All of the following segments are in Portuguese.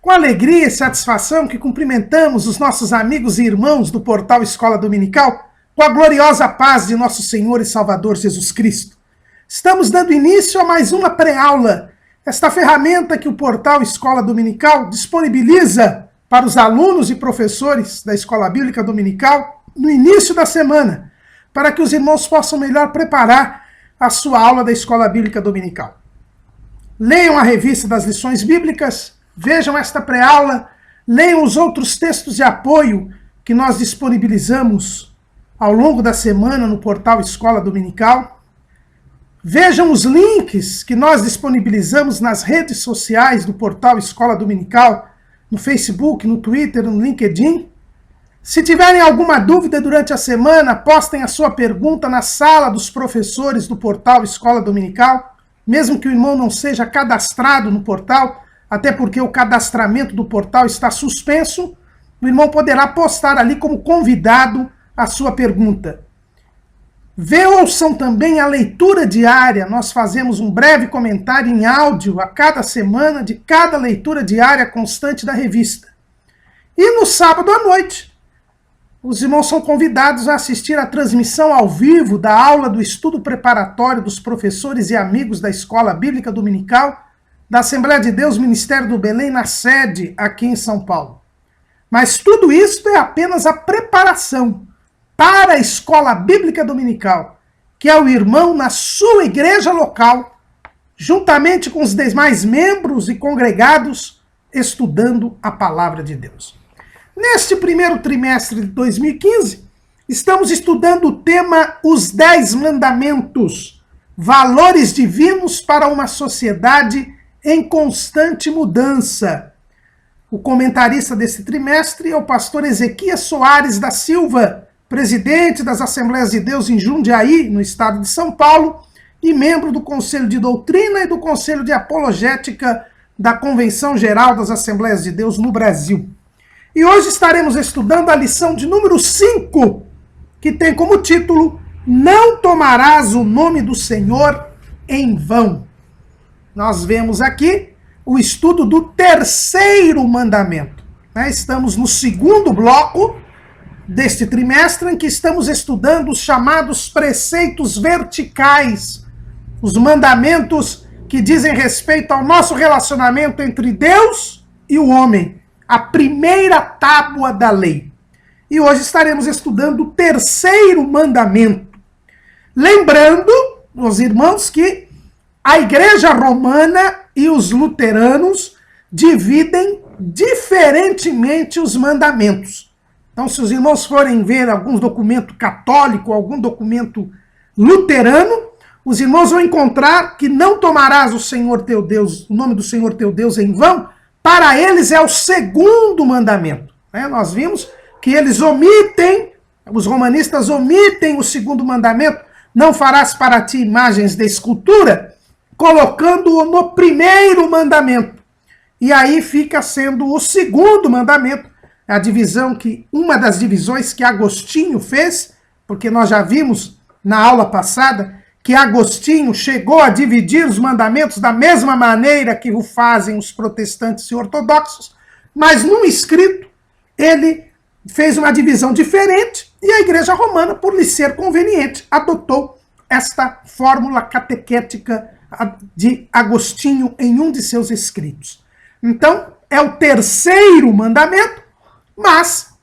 Com alegria e satisfação que cumprimentamos os nossos amigos e irmãos do portal Escola Dominical, com a gloriosa paz de nosso Senhor e Salvador Jesus Cristo. Estamos dando início a mais uma pré-aula, esta ferramenta que o portal Escola Dominical disponibiliza para os alunos e professores da Escola Bíblica Dominical no início da semana, para que os irmãos possam melhor preparar a sua aula da Escola Bíblica Dominical. Leiam a revista das lições bíblicas, vejam esta pré-aula, leiam os outros textos de apoio que nós disponibilizamos ao longo da semana no portal Escola Dominical. Vejam os links que nós disponibilizamos nas redes sociais do portal Escola Dominical, no Facebook, no Twitter, no LinkedIn. Se tiverem alguma dúvida durante a semana, postem a sua pergunta na sala dos professores do portal Escola Dominical, mesmo que o irmão não seja cadastrado no portal, até porque o cadastramento do portal está suspenso, o irmão poderá postar ali como convidado a sua pergunta. Ouçam também a leitura diária, nós fazemos um breve comentário em áudio a cada semana de cada leitura diária constante da revista. E no sábado à noite, os irmãos são convidados a assistir à transmissão ao vivo da aula do estudo preparatório dos professores e amigos da Escola Bíblica Dominical da Assembleia de Deus Ministério do Belém, na sede aqui em São Paulo. Mas tudo isso é apenas a preparação para a Escola Bíblica Dominical, que é o irmão na sua igreja local, juntamente com os demais membros e congregados, estudando a Palavra de Deus. Neste primeiro trimestre de 2015, estamos estudando o tema Os 10 Mandamentos, valores divinos para uma sociedade em constante mudança. O comentarista desse trimestre é o pastor Ezequias Soares da Silva, presidente das Assembleias de Deus em Jundiaí, no estado de São Paulo, e membro do Conselho de Doutrina e do Conselho de Apologética da Convenção Geral das Assembleias de Deus no Brasil. E hoje estaremos estudando a lição de número 5, que tem como título Não tomarás o nome do Senhor em vão. Nós vemos aqui o estudo do terceiro mandamento. Estamos no segundo bloco deste trimestre, em que estamos estudando os chamados preceitos verticais, os mandamentos que dizem respeito ao nosso relacionamento entre Deus e o homem, a primeira tábua da lei. E hoje estaremos estudando o terceiro mandamento. Lembrando, meus irmãos, que a Igreja Romana e os luteranos dividem diferentemente os mandamentos. Então, se os irmãos forem ver algum documento católico, algum documento luterano, os irmãos vão encontrar que não tomarás o Senhor teu Deus, o nome do Senhor teu Deus em vão. Para eles é o segundo mandamento. Nós vimos que eles omitem, os romanistas omitem o segundo mandamento, não farás para ti imagens de escultura, colocando-o no primeiro mandamento. E aí fica sendo o segundo mandamento, a divisão uma das divisões que Agostinho fez, porque nós já vimos na aula passada que Agostinho chegou a dividir os mandamentos da mesma maneira que o fazem os protestantes e ortodoxos, mas num escrito ele fez uma divisão diferente e a Igreja Romana, por lhe ser conveniente, adotou esta fórmula catequética de Agostinho em um de seus escritos. Então, é o terceiro mandamento, mas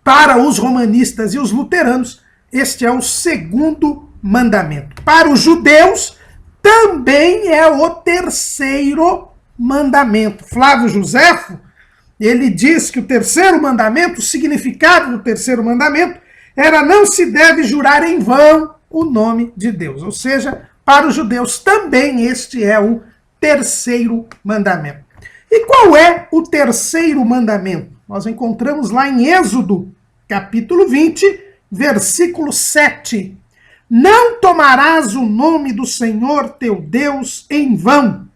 para os romanistas e os luteranos, este é o segundo mandamento. Para os judeus, também é o terceiro mandamento. Flávio Joséfo, ele diz que o terceiro mandamento, o significado do terceiro mandamento, era não se deve jurar em vão o nome de Deus. Ou seja, para os judeus também este é o terceiro mandamento. E qual é o terceiro mandamento? Nós encontramos lá em Êxodo, capítulo 20, versículo 7. Não tomarás o nome do Senhor teu Deus em vão,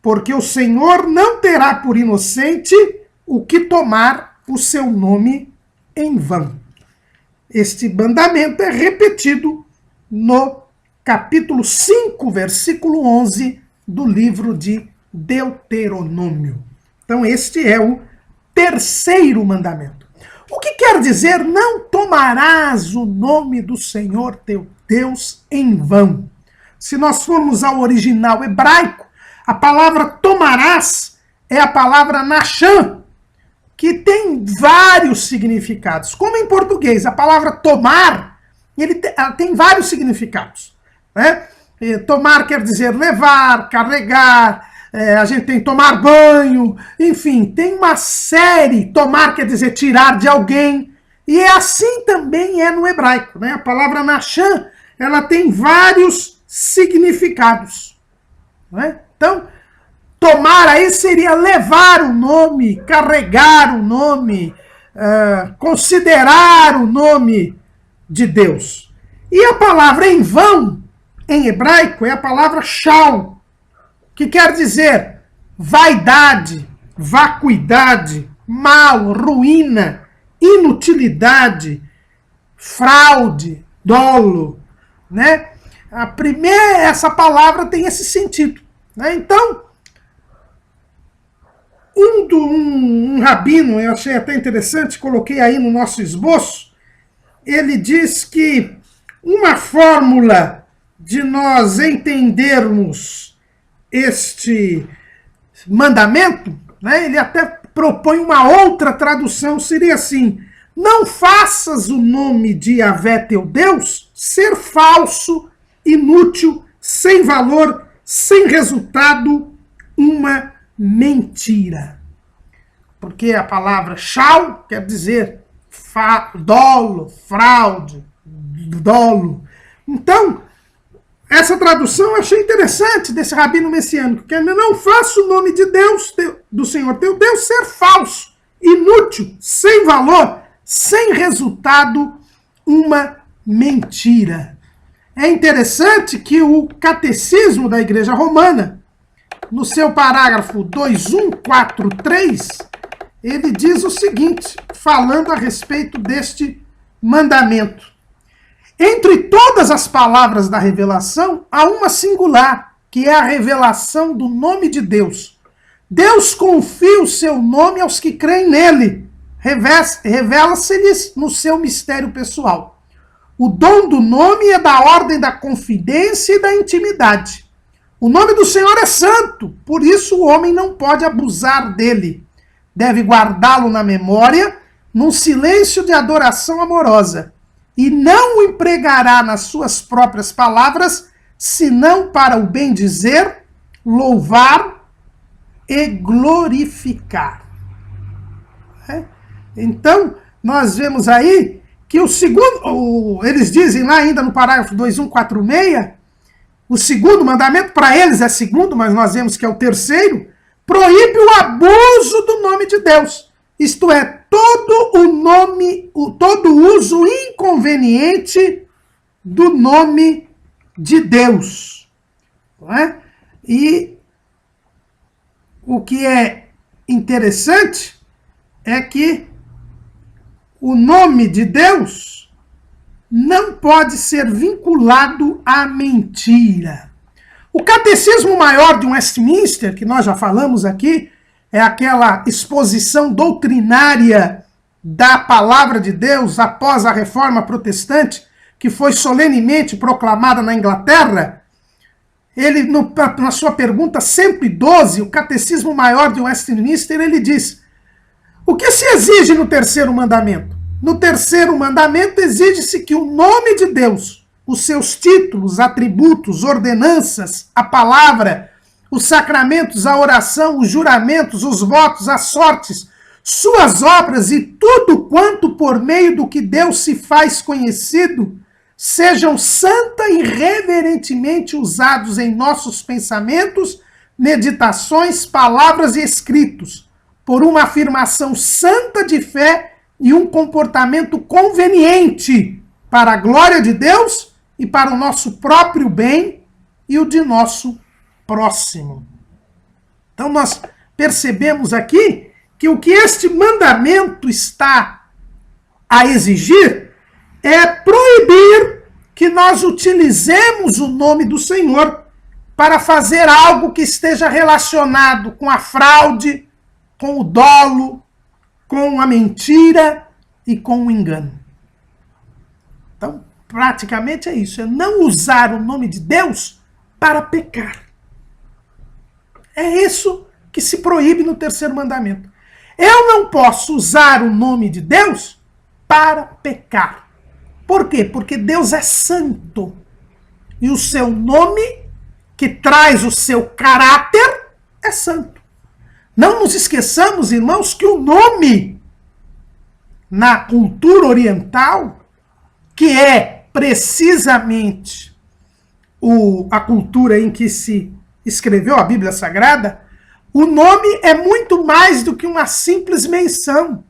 porque o Senhor não terá por inocente o que tomar o seu nome em vão. Este mandamento é repetido no capítulo 5, versículo 11 do livro de Deuteronômio. Então este é o terceiro mandamento. O que quer dizer não tomarás o nome do Senhor teu Deus em vão? Se nós formos ao original hebraico, a palavra tomarás é a palavra nasham, que tem vários significados. Como em português, a palavra tomar, ela tem vários significados. Né? Tomar quer dizer levar, carregar, a gente tem tomar banho, enfim, tem uma série. Tomar quer dizer tirar de alguém, e assim também é no hebraico. Né? A palavra nasham, ela tem vários significados. Né? Então, tomar aí seria levar o nome, carregar o nome, considerar o nome de Deus. E a palavra em vão, em hebraico, é a palavra shal, que quer dizer vaidade, vacuidade, mal, ruína, inutilidade, fraude, dolo. Né? Essa palavra tem esse sentido. Né? Então, um rabino, eu achei até interessante, coloquei aí no nosso esboço, ele diz que uma fórmula de nós entendermos este mandamento, né, ele até propõe uma outra tradução, seria assim: não faças o nome de Yahvé teu Deus ser falso, inútil, sem valor, sem resultado, uma mentira. Porque a palavra shal quer dizer dolo, fraude, dolo. Então, essa tradução eu achei interessante desse rabino messiânico, que não faça o nome de Deus, do Senhor teu Deus, ser falso, inútil, sem valor, sem resultado, uma mentira. É interessante que o catecismo da Igreja Romana, no seu parágrafo 2143, ele diz o seguinte, falando a respeito deste mandamento. Entre todas as palavras da revelação, há uma singular, que é a revelação do nome de Deus. Deus confia o seu nome aos que creem nele. Revela-se-lhes no seu mistério pessoal. O dom do nome é da ordem da confidência e da intimidade. O nome do Senhor é santo, por isso o homem não pode abusar dele. Deve guardá-lo na memória, num silêncio de adoração amorosa, e não o empregará nas suas próprias palavras, senão para o bendizer, louvar e glorificar. Então, nós vemos aí que o segundo, eles dizem lá ainda no parágrafo 2146, o segundo mandamento, para eles é segundo, mas nós vemos que é o terceiro, proíbe o abuso do nome de Deus. Isto é, todo uso inconveniente do nome de Deus. Não é? E o que é interessante é que o nome de Deus não pode ser vinculado à mentira. O Catecismo Maior de Westminster, que nós já falamos aqui, é aquela exposição doutrinária da palavra de Deus após a Reforma Protestante, que foi solenemente proclamada na Inglaterra. Ele, na sua pergunta 112, o Catecismo Maior de Westminster, ele diz: o que se exige no terceiro mandamento? No terceiro mandamento exige-se que o nome de Deus, os seus títulos, atributos, ordenanças, a palavra, os sacramentos, a oração, os juramentos, os votos, as sortes, suas obras e tudo quanto por meio do que Deus se faz conhecido, sejam santa e reverentemente usados em nossos pensamentos, meditações, palavras e escritos, por uma afirmação santa de fé e um comportamento conveniente para a glória de Deus e para o nosso próprio bem e o de nosso próximo. Então nós percebemos aqui que o que este mandamento está a exigir é proibir que nós utilizemos o nome do Senhor para fazer algo que esteja relacionado com a fraude, com o dolo, com a mentira e com o engano. Então, praticamente é isso, é não usar o nome de Deus para pecar. É isso que se proíbe no terceiro mandamento. Eu não posso usar o nome de Deus para pecar. Por quê? Porque Deus é santo. E o seu nome, que traz o seu caráter, é santo. Não nos esqueçamos, irmãos, que o nome na cultura oriental, que é precisamente a cultura em que se escreveu a Bíblia Sagrada, o nome é muito mais do que uma simples menção.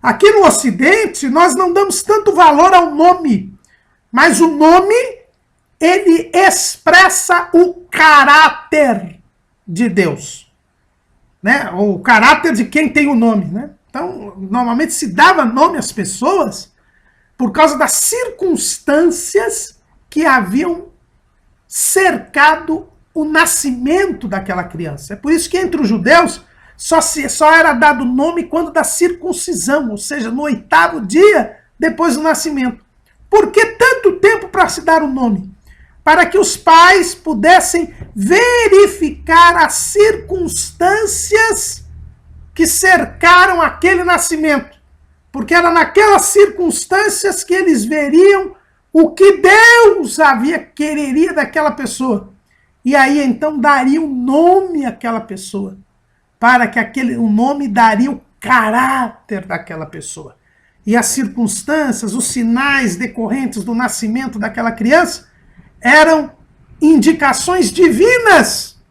Aqui no Ocidente, nós não damos tanto valor ao nome, mas o nome, ele expressa o caráter de Deus, né? O caráter de quem tem o nome, né? Então, normalmente se dava nome às pessoas por causa das circunstâncias que haviam cercado o nascimento daquela criança. É por isso que entre os judeus só era dado nome quando da circuncisão, ou seja, no 8º dia depois do nascimento. Por que tanto tempo para se dar o nome? Para que os pais pudessem verificar as circunstâncias que cercaram aquele nascimento. Porque era naquelas circunstâncias que eles veriam o que Deus quereria daquela pessoa. E aí então daria um nome àquela pessoa, para que o nome daria o caráter daquela pessoa. E as circunstâncias, os sinais decorrentes do nascimento daquela criança eram indicações divinas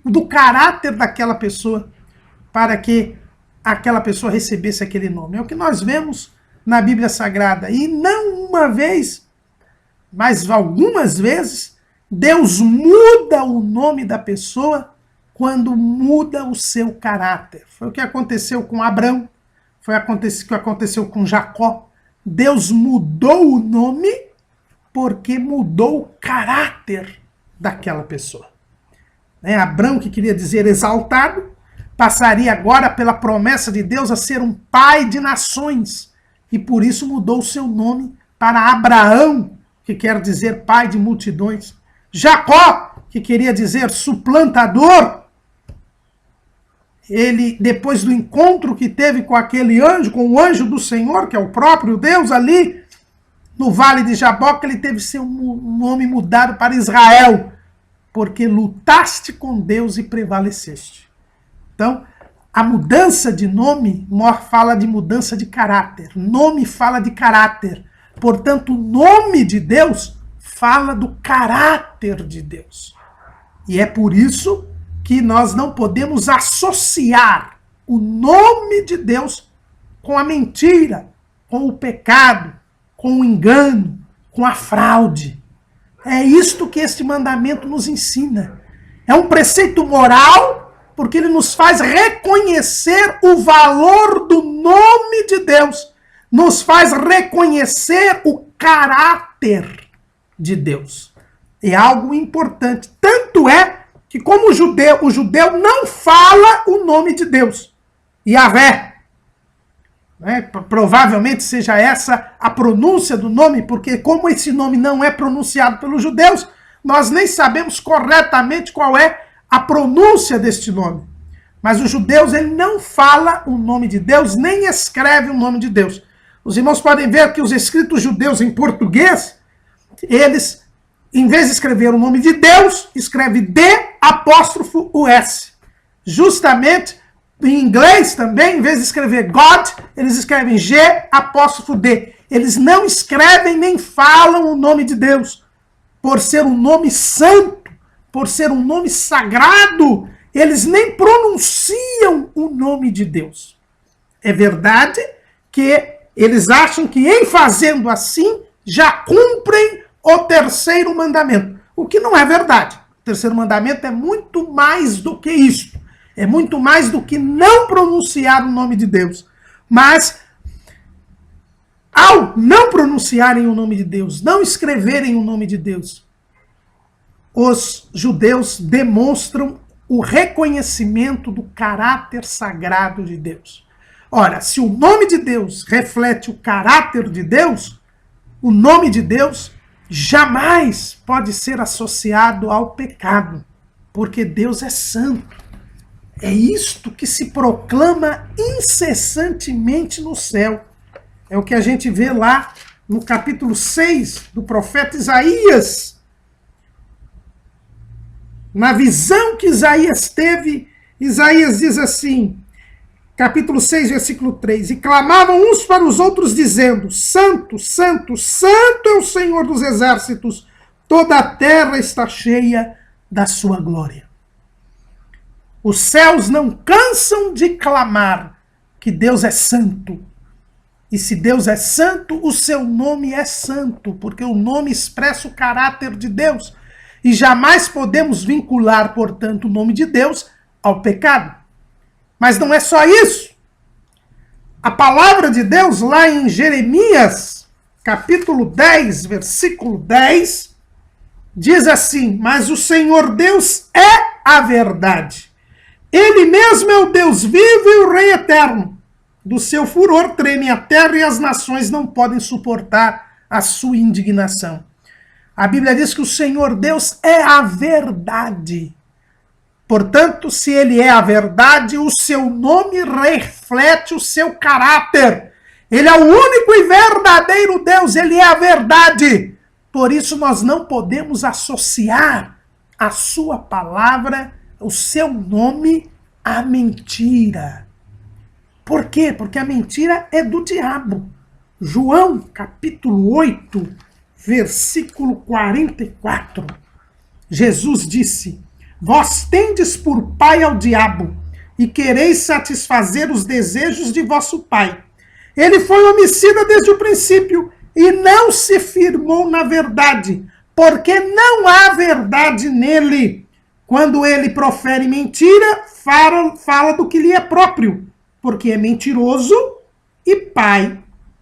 do caráter daquela pessoa, para que aquela pessoa recebesse aquele nome. É o que nós vemos na Bíblia Sagrada. E não uma vez, mas algumas vezes, Deus muda o nome da pessoa quando muda o seu caráter. Foi o que aconteceu com Abrão, foi o que aconteceu com Jacó. Deus mudou o nome porque mudou o caráter daquela pessoa. Abrão, que queria dizer exaltado, passaria agora pela promessa de Deus a ser um pai de nações. E por isso mudou o seu nome para Abraão, que quer dizer pai de multidões. Jacó, que queria dizer suplantador, ele, depois do encontro que teve com aquele anjo, com o anjo do Senhor, que é o próprio Deus ali, no vale de Jaboque, ele teve seu nome mudado para Israel, porque lutaste com Deus e prevaleceste. Então, a mudança de nome fala de mudança de caráter. Nome fala de caráter. Portanto, o nome de Deus fala do caráter de Deus. E é por isso que nós não podemos associar o nome de Deus com a mentira, com o pecado, com o engano, com a fraude. É isto que este mandamento nos ensina. É um preceito moral, porque ele nos faz reconhecer o valor do nome de Deus. Nos faz reconhecer o caráter de Deus. É algo importante. Tanto é que, como o judeu não fala o nome de Deus. Yahvé. Provavelmente seja essa a pronúncia do nome, porque como esse nome não é pronunciado pelos judeus, nós nem sabemos corretamente qual é a pronúncia deste nome. Mas os judeus, ele não fala o nome de Deus, nem escreve o nome de Deus. Os irmãos podem ver que os escritos judeus em português, eles, em vez de escrever o nome de Deus, escreve D'(US). Justamente, em inglês também, em vez de escrever God, eles escrevem G'(D). Eles não escrevem nem falam o nome de Deus. Por ser um nome santo, por ser um nome sagrado, eles nem pronunciam o nome de Deus. É verdade que eles acham que em fazendo assim, já cumprem o terceiro mandamento. O que não é verdade. O terceiro mandamento é muito mais do que isso. É muito mais do que não pronunciar o nome de Deus. Mas, ao não pronunciarem o nome de Deus, não escreverem o nome de Deus, os judeus demonstram o reconhecimento do caráter sagrado de Deus. Ora, se o nome de Deus reflete o caráter de Deus, o nome de Deus jamais pode ser associado ao pecado, porque Deus é santo. É isto que se proclama incessantemente no céu. É o que a gente vê lá no capítulo 6 do profeta Isaías. Na visão que Isaías teve, Isaías diz assim, capítulo 6, versículo 3, e clamavam uns para os outros, dizendo, Santo, Santo, Santo é o Senhor dos exércitos, toda a terra está cheia da sua glória. Os céus não cansam de clamar que Deus é santo. E se Deus é santo, o seu nome é santo, porque o nome expressa o caráter de Deus. E jamais podemos vincular, portanto, o nome de Deus ao pecado. Mas não é só isso. A palavra de Deus, lá em Jeremias, capítulo 10, versículo 10, diz assim, mas o Senhor Deus é a verdade. Ele mesmo é o Deus vivo e o Rei eterno. Do seu furor treme a terra e as nações não podem suportar a sua indignação. A Bíblia diz que o Senhor Deus é a verdade. Portanto, se ele é a verdade, o seu nome reflete o seu caráter. Ele é o único e verdadeiro Deus, ele é a verdade. Por isso nós não podemos associar a sua palavra, o seu nome, à mentira. Por quê? Porque a mentira é do diabo. João, capítulo 8, versículo 44. Jesus disse, vós tendes por pai ao diabo, e quereis satisfazer os desejos de vosso pai. Ele foi homicida desde o princípio, e não se firmou na verdade, porque não há verdade nele. Quando ele profere mentira, fala do que lhe é próprio, porque é mentiroso e pai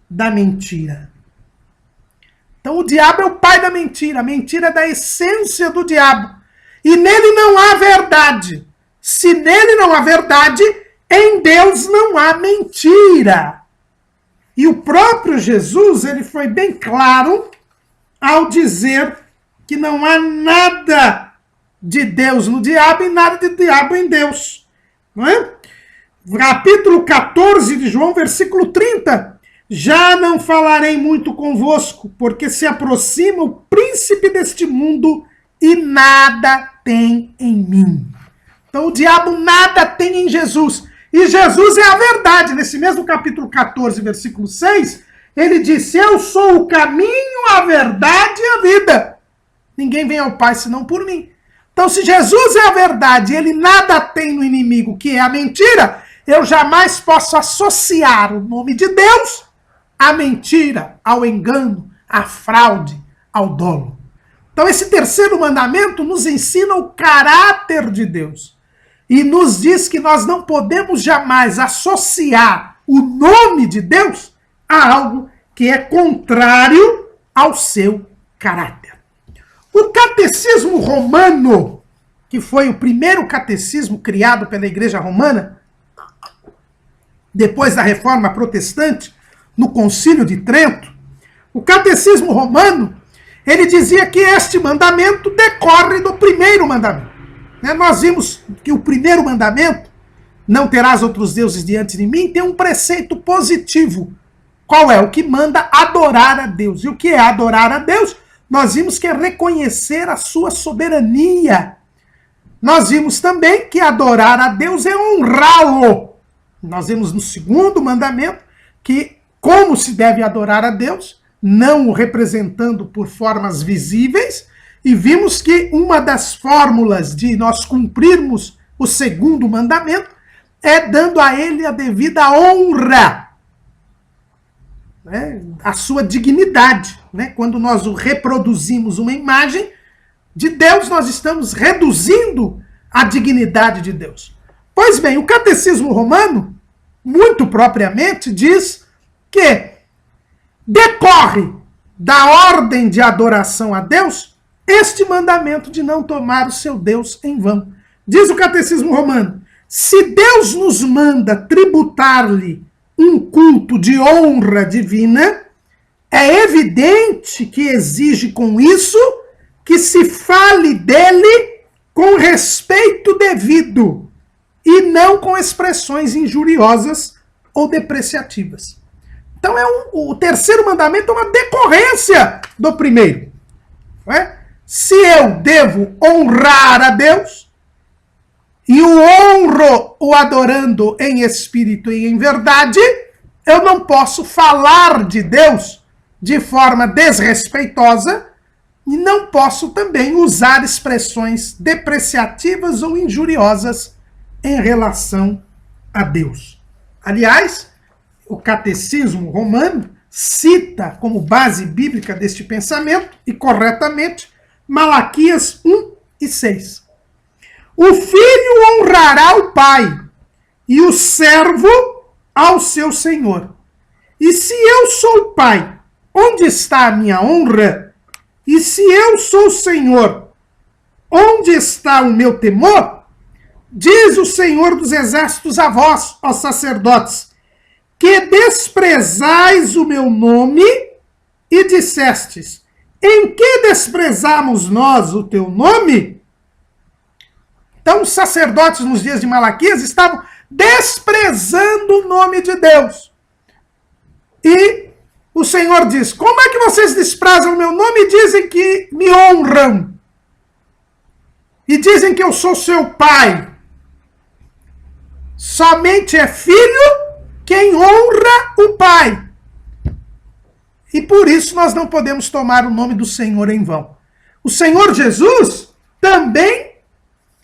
da mentira. Então o diabo é o pai da mentira, a mentira é da essência do diabo. E nele não há verdade. Se nele não há verdade, em Deus não há mentira. E o próprio Jesus, ele foi bem claro ao dizer que não há nada de Deus no diabo e nada de diabo em Deus. Não é? Capítulo 14 de João, versículo 30. Já não falarei muito convosco, porque se aproxima o príncipe deste mundo e nada tem em mim. Então o diabo nada tem em Jesus. E Jesus é a verdade. Nesse mesmo capítulo 14, versículo 6, ele disse, eu sou o caminho, a verdade e a vida. Ninguém vem ao Pai senão por mim. Então se Jesus é a verdade e ele nada tem no inimigo, que é a mentira, eu jamais posso associar o nome de Deus à mentira, ao engano, à fraude, ao dolo. Então esse terceiro mandamento nos ensina o caráter de Deus. E nos diz que nós não podemos jamais associar o nome de Deus a algo que é contrário ao seu caráter. O catecismo romano, que foi o primeiro catecismo criado pela Igreja Romana, depois da Reforma Protestante, no Concílio de Trento, o catecismo romano, ele dizia que este mandamento decorre do primeiro mandamento. Nós vimos que o primeiro mandamento, não terás outros deuses diante de mim, tem um preceito positivo. Qual é? O que manda adorar a Deus. E o que é adorar a Deus? Nós vimos que é reconhecer a sua soberania. Nós vimos também que adorar a Deus é honrá-lo. Nós vimos no segundo mandamento que como se deve adorar a Deus, não o representando por formas visíveis, e vimos que uma das fórmulas de nós cumprirmos o segundo mandamento é dando a ele a devida honra, né? A sua dignidade. Né? Quando nós o reproduzimos uma imagem de Deus, nós estamos reduzindo a dignidade de Deus. Pois bem, o catecismo romano, muito propriamente, diz que decorre da ordem de adoração a Deus este mandamento de não tomar o seu Deus em vão. Diz o Catecismo Romano: se Deus nos manda tributar-lhe um culto de honra divina, é evidente que exige com isso que se fale dele com respeito devido e não com expressões injuriosas ou depreciativas. Então o terceiro mandamento é uma decorrência do primeiro. Não é? Se eu devo honrar a Deus, e o honro o adorando em espírito e em verdade, eu não posso falar de Deus de forma desrespeitosa e não posso também usar expressões depreciativas ou injuriosas em relação a Deus. Aliás, o Catecismo Romano cita como base bíblica deste pensamento, e corretamente, Malaquias 1:6. O filho honrará o pai, e o servo ao seu senhor. E se eu sou o pai, onde está a minha honra? E se eu sou o senhor, onde está o meu temor? Diz o Senhor dos Exércitos a vós, ó sacerdotes, que desprezais o meu nome e dissestes: em que desprezamos nós o teu nome? Então, os sacerdotes nos dias de Malaquias estavam desprezando o nome de Deus. E o Senhor diz: como é que vocês desprezam o meu nome e dizem que me honram? E dizem que eu sou seu pai. Somente é filho quem honra o pai. E por isso nós não podemos tomar o nome do Senhor em vão. O Senhor Jesus também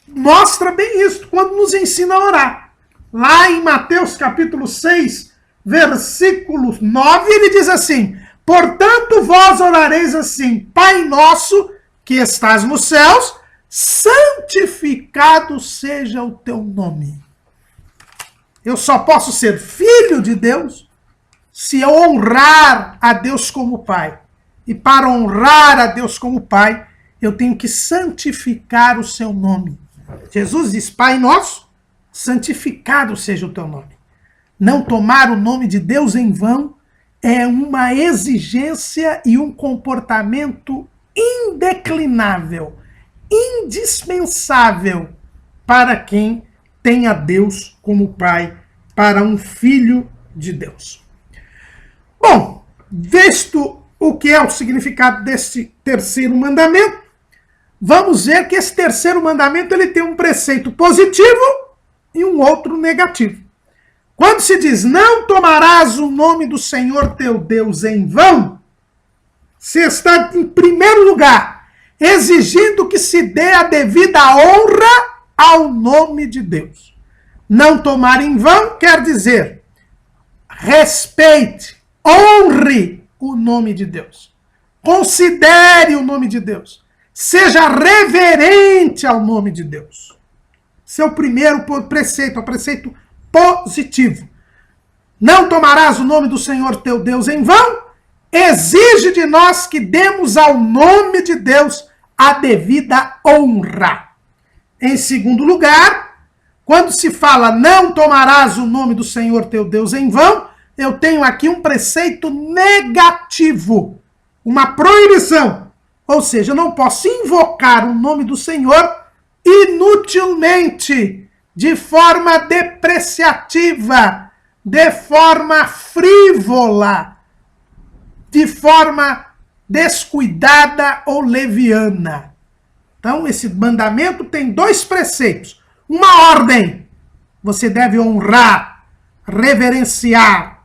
mostra bem isso quando nos ensina a orar. Lá em Mateus capítulo 6, versículo 9, ele diz assim: portanto vós orareis assim: Pai nosso que estás nos céus, santificado seja o teu nome. Eu só posso ser filho de Deus se eu honrar a Deus como Pai. E para honrar a Deus como Pai, eu tenho que santificar o seu nome. Jesus diz: Pai nosso, santificado seja o teu nome. Não tomar o nome de Deus em vão é uma exigência e um comportamento indeclinável, indispensável para quem tem a Deus como Pai, para um filho de Deus. Bom, visto o que é o significado desse terceiro mandamento, vamos ver que esse terceiro mandamento ele tem um preceito positivo e um outro negativo. Quando se diz: não tomarás o nome do Senhor teu Deus em vão, se está, em primeiro lugar, exigindo que se dê a devida honra ao nome de Deus. Não tomar em vão quer dizer: respeite, honre o nome de Deus. Considere o nome de Deus. Seja reverente ao nome de Deus. Esse é o primeiro preceito, o preceito positivo. Não tomarás o nome do Senhor teu Deus em vão, exige de nós que demos ao nome de Deus a devida honra. Em segundo lugar, quando se fala não tomarás o nome do Senhor teu Deus em vão, eu tenho aqui um preceito negativo, uma proibição. Ou seja, eu não posso invocar o nome do Senhor inutilmente, de forma depreciativa, de forma frívola, de forma descuidada ou leviana. Então, esse mandamento tem dois preceitos. Uma ordem: você deve honrar, reverenciar,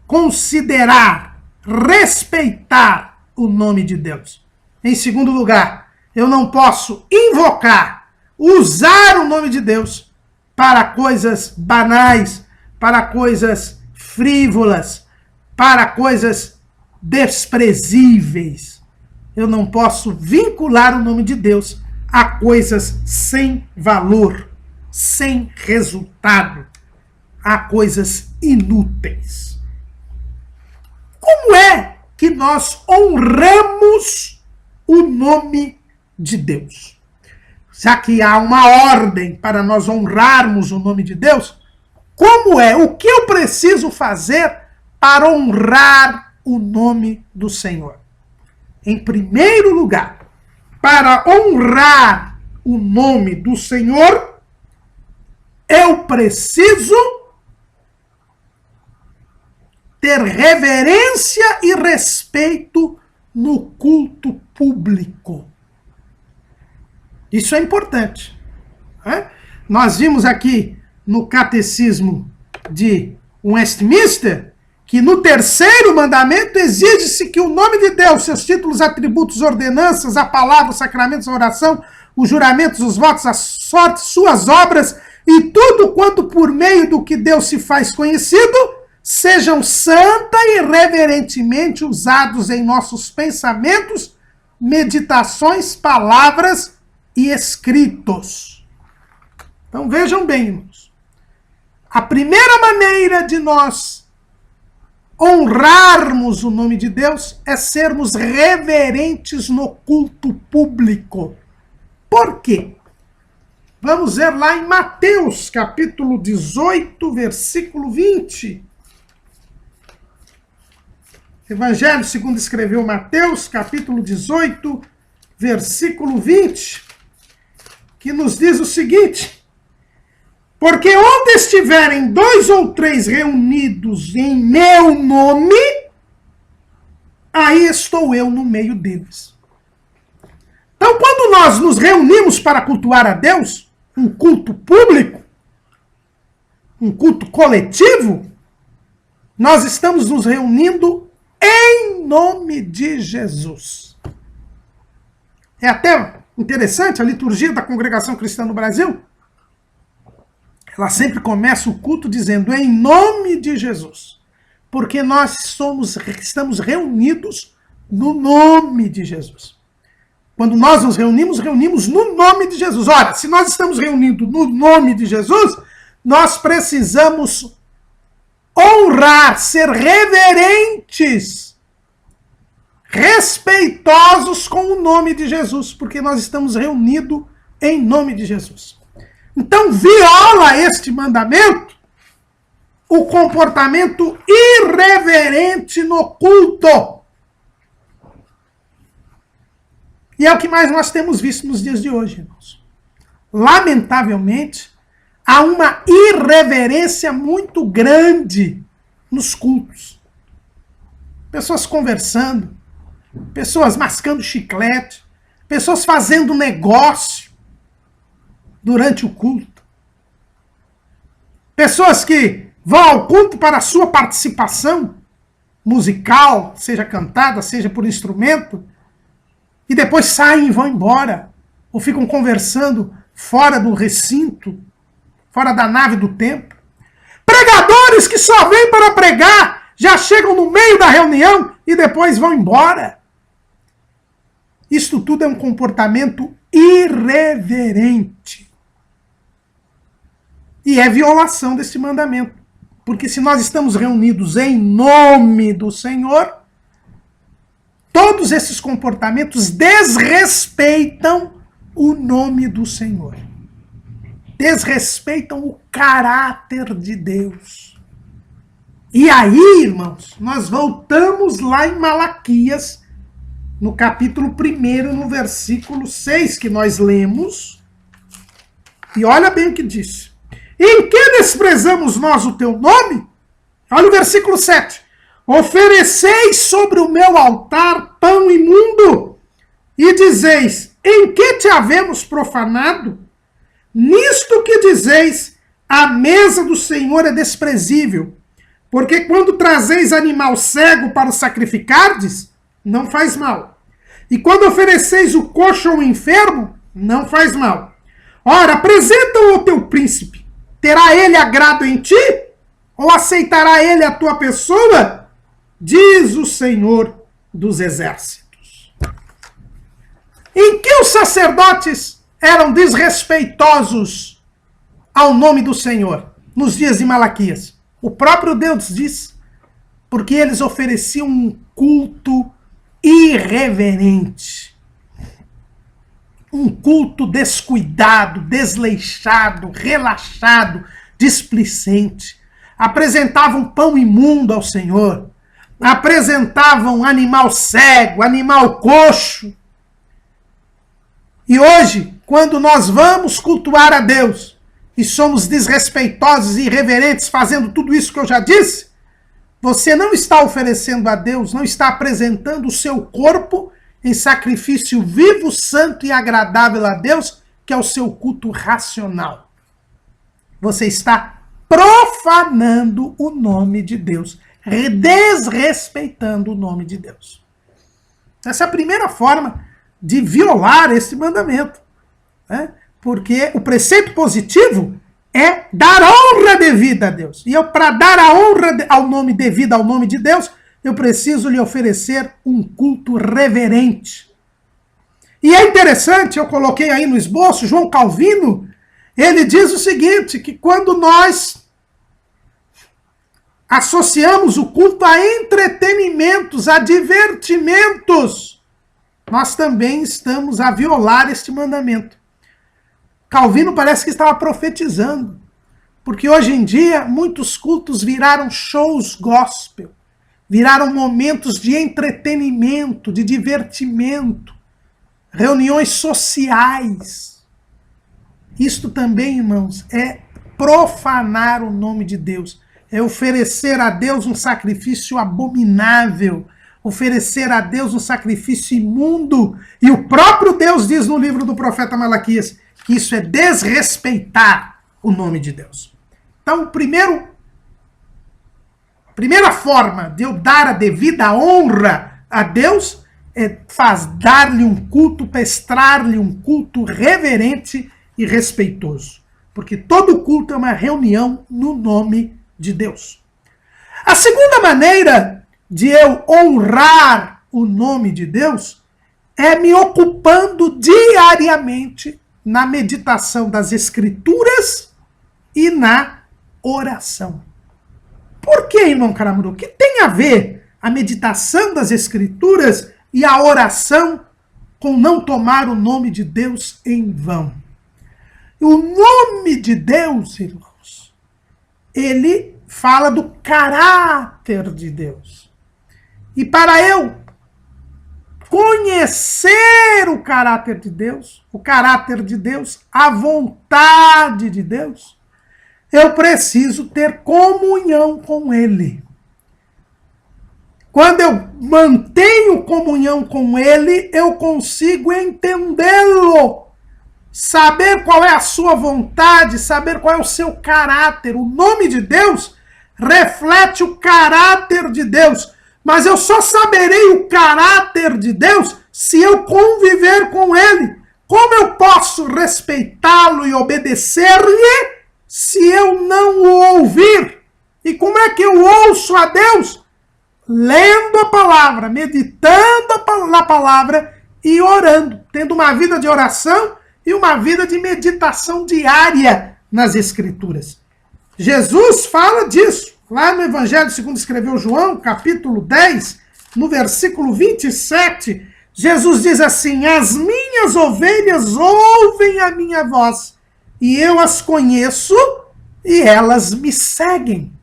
considerar, respeitar o nome de Deus. Em segundo lugar, eu não posso invocar, usar o nome de Deus para coisas banais, para coisas frívolas, para coisas desprezíveis. Eu não posso vincular o nome de Deus a coisas sem valor, sem resultado, a coisas inúteis. Como é que nós honramos o nome de Deus? já que há uma ordem para nós honrarmos o nome de Deus, o que eu preciso fazer para honrar o nome do Senhor? Em primeiro lugar, para honrar o nome do Senhor, eu preciso ter reverência e respeito no culto público. Isso é importante. Nós vimos aqui no Catecismo de Westminster que no terceiro mandamento exige-se que o nome de Deus, seus títulos, atributos, ordenanças, a palavra, os sacramentos, a oração, os juramentos, os votos, a sorte, suas obras e tudo quanto por meio do que Deus se faz conhecido, sejam santa e reverentemente usados em nossos pensamentos, meditações, palavras e escritos. Então vejam bem, irmãos. A primeira maneira de nós honrarmos o nome de Deus é sermos reverentes no culto público. Por quê? Vamos ver lá em Mateus, capítulo 18, versículo 20. Evangelho segundo escreveu Mateus, capítulo 18, versículo 20, que nos diz o seguinte: porque onde estiverem 2 ou 3 reunidos em meu nome, aí estou eu no meio deles. Então, quando nós nos reunimos para cultuar a Deus, um culto público, um culto coletivo, nós estamos nos reunindo em nome de Jesus. É até interessante a liturgia da Congregação Cristã no Brasil. Ela sempre começa o culto dizendo em nome de Jesus. Porque nós estamos reunidos no nome de Jesus. Quando nós nos reunimos no nome de Jesus. Ora, se nós estamos reunidos no nome de Jesus, nós precisamos honrar, ser reverentes, respeitosos com o nome de Jesus, porque nós estamos reunidos em nome de Jesus. Então, viola este mandamento o comportamento irreverente no culto. E é o que mais nós temos visto nos dias de hoje, irmãos. Lamentavelmente, há uma irreverência muito grande nos cultos. Pessoas conversando, pessoas mascando chiclete, pessoas fazendo negócio durante o culto. Pessoas que vão ao culto para a sua participação musical, seja cantada, seja por instrumento, e depois saem e vão embora, ou ficam conversando fora do recinto, fora da nave do templo. Pregadores que só vêm para pregar, já chegam no meio da reunião e depois vão embora. Isto tudo é um comportamento irreverente. E é violação desse mandamento. Porque se nós estamos reunidos em nome do Senhor, todos esses comportamentos desrespeitam o nome do Senhor. Desrespeitam o caráter de Deus. E aí, irmãos, nós voltamos lá em Malaquias, no capítulo 1, no versículo 6, que nós lemos. E olha bem o que diz. Em que desprezamos nós o teu nome? Olha o versículo 7. Ofereceis sobre o meu altar pão imundo, e dizeis, em que te havemos profanado? Nisto que dizeis, a mesa do Senhor é desprezível, porque quando trazeis animal cego para o sacrificardes, não faz mal. E quando ofereceis o coxo ao enfermo, não faz mal. Ora, apresenta-o ao teu príncipe. Terá ele agrado em ti? Ou aceitará ele a tua pessoa? Diz o Senhor dos Exércitos. Em que os sacerdotes eram desrespeitosos ao nome do Senhor nos dias de Malaquias? O próprio Deus diz, porque eles ofereciam um culto irreverente. um culto descuidado, desleixado, relaxado, displicente. Apresentavam pão imundo ao Senhor, apresentavam animal cego, animal coxo. E hoje, quando nós vamos cultuar a Deus e somos desrespeitosos e irreverentes fazendo tudo isso que eu já disse, você não está oferecendo a Deus, não está apresentando o seu corpo em sacrifício vivo, santo e agradável a Deus, que é o seu culto racional. Você está profanando o nome de Deus, desrespeitando o nome de Deus. Essa é a primeira forma de violar esse mandamento, né? Porque o preceito positivo é dar honra devida a Deus. E eu, para dar a honra ao nome devida ao nome de Deus, eu preciso lhe oferecer um culto reverente. E é interessante, eu coloquei aí no esboço, João Calvino, ele diz o seguinte, que quando nós associamos o culto a entretenimentos, a divertimentos, nós também estamos a violar este mandamento. Calvino parece que estava profetizando, porque hoje em dia muitos cultos viraram shows gospel, viraram momentos de entretenimento, de divertimento, reuniões sociais. Isto também, irmãos, é profanar o nome de Deus, é oferecer a Deus um sacrifício abominável, oferecer a Deus um sacrifício imundo. E o próprio Deus diz no livro do profeta Malaquias que isso é desrespeitar o nome de Deus. Então, primeira forma de eu dar a devida honra a Deus é dar-lhe um culto, prestar-lhe um culto reverente e respeitoso. Porque todo culto é uma reunião no nome de Deus. A segunda maneira de eu honrar o nome de Deus é me ocupando diariamente na meditação das Escrituras e na oração. Por que, irmão Caramuru? O que tem a ver a meditação das Escrituras e a oração com não tomar o nome de Deus em vão? O nome de Deus, irmãos, ele fala do caráter de Deus. E para eu conhecer o caráter de Deus, a vontade de Deus, eu preciso ter comunhão com Ele. Quando eu mantenho comunhão com Ele, eu consigo entendê-lo, saber qual é a sua vontade, saber qual é o seu caráter. O nome de Deus reflete o caráter de Deus, mas eu só saberei o caráter de Deus se eu conviver com Ele. Como eu posso respeitá-lo e obedecer-lhe se eu não o ouvir? E como é que eu ouço a Deus? Lendo a palavra, meditando na palavra e orando, tendo uma vida de oração e uma vida de meditação diária nas Escrituras. Jesus fala disso, lá no Evangelho segundo escreveu João, capítulo 10, no versículo 27, Jesus diz assim: as minhas ovelhas ouvem a minha voz, e eu as conheço, e elas me seguem.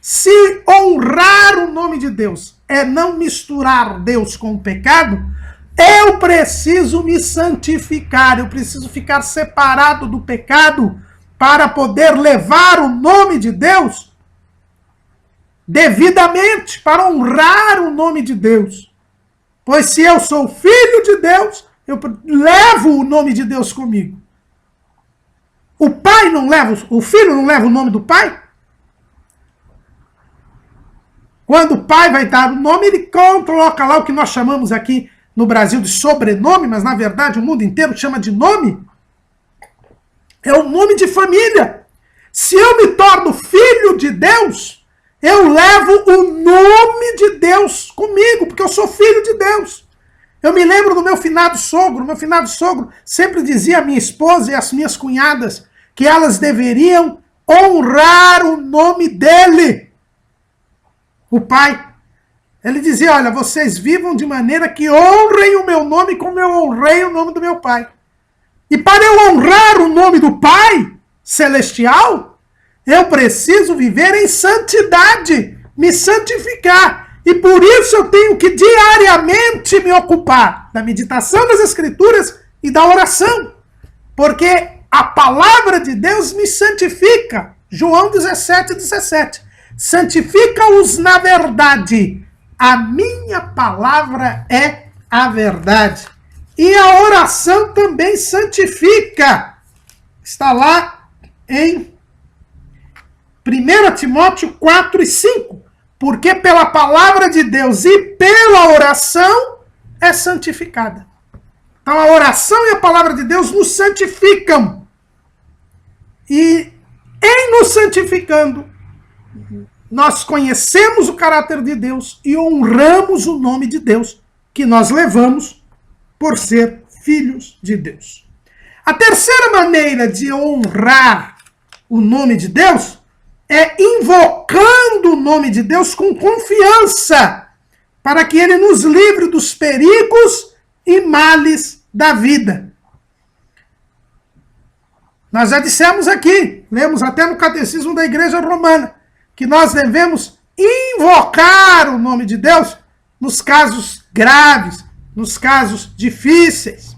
Se honrar o nome de Deus é não misturar Deus com o pecado, eu preciso me santificar, eu preciso ficar separado do pecado para poder levar o nome de Deus devidamente, para honrar o nome de Deus. Pois se eu sou filho de Deus, eu levo o nome de Deus comigo. O pai não leva, o filho não leva o nome do pai? Quando o pai vai dar o nome, ele coloca lá o que nós chamamos aqui no Brasil de sobrenome, mas na verdade o mundo inteiro chama de nome. É o nome de família. Se eu me torno filho de Deus, eu levo o nome de Deus comigo, porque eu sou filho de Deus. Eu me lembro do meu finado sogro. Meu finado sogro sempre dizia à minha esposa e às minhas cunhadas que elas deveriam honrar o nome dele, o pai. Ele dizia: olha, vocês vivam de maneira que honrem o meu nome como eu honrei o nome do meu pai. E para eu honrar o nome do Pai Celestial, eu preciso viver em santidade, me santificar. E por isso eu tenho que diariamente me ocupar da meditação das Escrituras e da oração. Porque a palavra de Deus me santifica. João 17:17. Santifica-os na verdade. A minha palavra é a verdade. E a oração também santifica. Está lá em 1 Timóteo 4:5. Porque pela palavra de Deus e pela oração é santificada. Então a oração e a palavra de Deus nos santificam. E em nos santificando, nós conhecemos o caráter de Deus e honramos o nome de Deus, que nós levamos por ser filhos de Deus. A terceira maneira de honrar o nome de Deus é invocando o nome de Deus com confiança, para que ele nos livre dos perigos e males da vida. Nós já dissemos aqui, lemos até no Catecismo da Igreja Romana, que nós devemos invocar o nome de Deus nos casos graves, nos casos difíceis.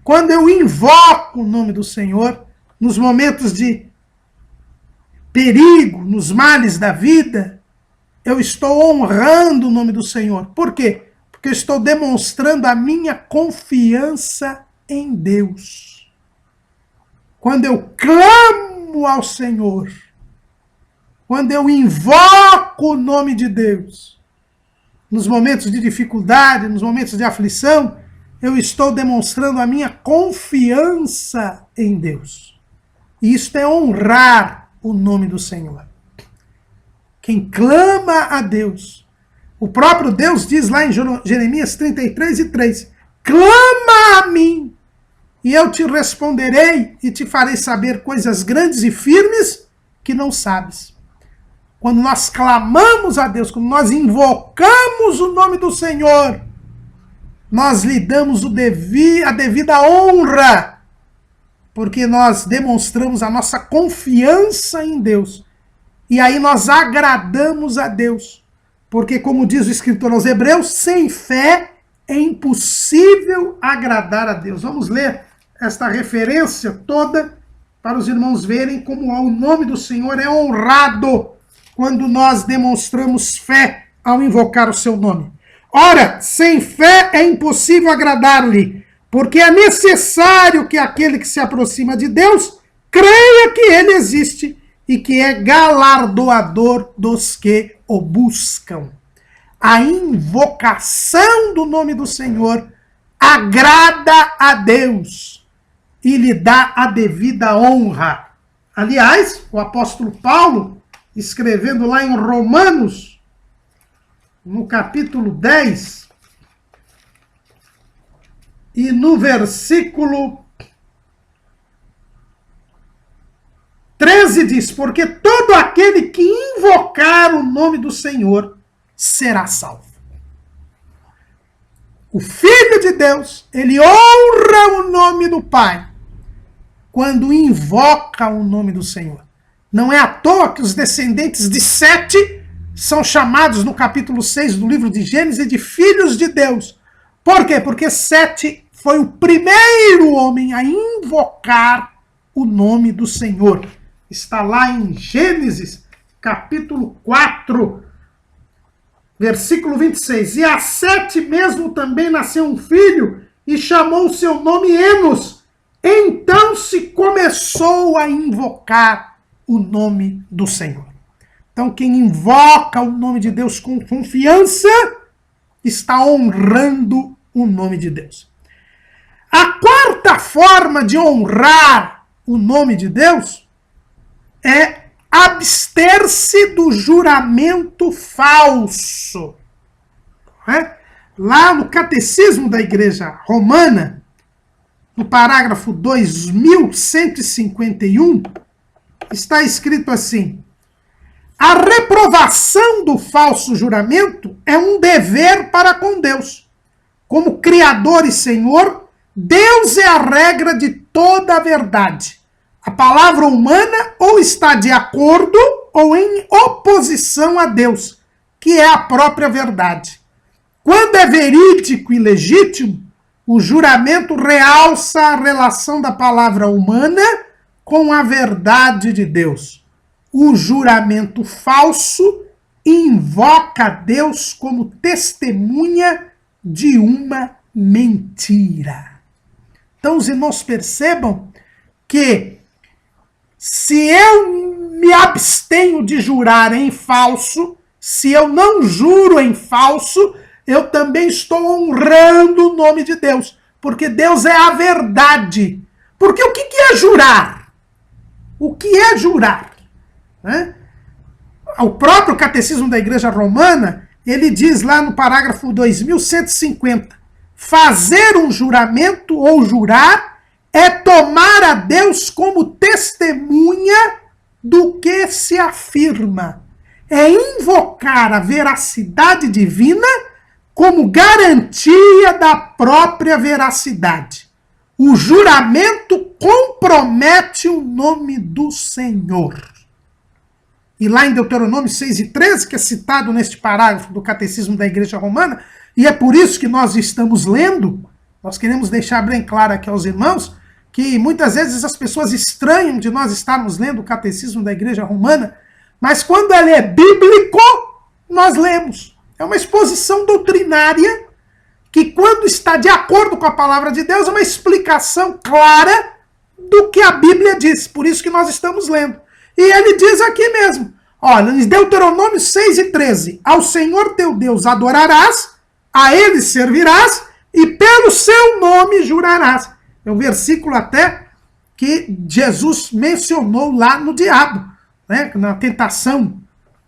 Quando eu invoco o nome do Senhor, nos momentos de perigo, nos males da vida, eu estou honrando o nome do Senhor. Por quê? Porque eu estou demonstrando a minha confiança em Deus. Quando eu clamo ao Senhor, quando eu invoco o nome de Deus, nos momentos de dificuldade, nos momentos de aflição, eu estou demonstrando a minha confiança em Deus. E isto é honrar o nome do Senhor. Quem clama a Deus, o próprio Deus diz lá em Jeremias 33:3, clama a mim, e eu te responderei e te farei saber coisas grandes e firmes que não sabes. Quando nós clamamos a Deus, quando nós invocamos o nome do Senhor, nós lhe damos a devida honra, porque nós demonstramos a nossa confiança em Deus. E aí nós agradamos a Deus. Porque, como diz o escritor aos Hebreus, sem fé é impossível agradar a Deus. Vamos ler esta referência toda para os irmãos verem como o nome do Senhor é honrado quando nós demonstramos fé ao invocar o seu nome. Ora, sem fé é impossível agradar-lhe, porque é necessário que aquele que se aproxima de Deus creia que ele existe e que é galardoador dos que o buscam. A invocação do nome do Senhor agrada a Deus e lhe dá a devida honra. Aliás, o apóstolo Paulo, escrevendo lá em Romanos, no capítulo 10, e no versículo 13 diz, porque todo aquele que invocar o nome do Senhor será salvo. O Filho de Deus, ele honra o nome do Pai quando invoca o nome do Senhor. Não é à toa que os descendentes de Sete são chamados no capítulo 6 do livro de Gênesis de filhos de Deus. Por quê? Porque Sete foi o primeiro homem a invocar o nome do Senhor. Está lá em Gênesis, capítulo 4, versículo 26. E a Sete mesmo também nasceu um filho e chamou o seu nome Enos. Então se começou a invocar o nome do Senhor. Então quem invoca o nome de Deus com confiança está honrando o nome de Deus. A quarta forma de honrar o nome de Deus é abster-se do juramento falso. Lá no Catecismo da Igreja Romana, no parágrafo 2151, está escrito assim: a reprovação do falso juramento é um dever para com Deus. Como Criador e Senhor, Deus é a regra de toda a verdade. A palavra humana ou está de acordo ou em oposição a Deus, que é a própria verdade. Quando é verídico e legítimo, o juramento realça a relação da palavra humana com a verdade de Deus. O juramento falso invoca Deus como testemunha de uma mentira. Então, os irmãos percebam que se eu me abstenho de jurar em falso, se eu não juro em falso, eu também estou honrando o nome de Deus, porque Deus é a verdade. Porque o que é jurar? O que é jurar? O próprio Catecismo da Igreja Romana, ele diz lá no parágrafo 2150, fazer um juramento ou jurar é tomar a Deus como testemunha do que se afirma. É invocar a veracidade divina como garantia da própria veracidade. O juramento compromete o nome do Senhor. E lá em Deuteronômio 6:13, que é citado neste parágrafo do Catecismo da Igreja Romana, e é por isso que nós estamos lendo, nós queremos deixar bem claro aqui aos irmãos, que muitas vezes as pessoas estranham de nós estarmos lendo o Catecismo da Igreja Romana, mas quando ele é bíblico, nós lemos. É uma exposição doutrinária que, quando está de acordo com a palavra de Deus, é uma explicação clara do que a Bíblia diz. Por isso que nós estamos lendo. E ele diz aqui mesmo, olha, em Deuteronômio 6:13, ao Senhor teu Deus adorarás, a ele servirás e pelo seu nome jurarás. É o versículo até que Jesus mencionou lá no diabo, né? Na tentação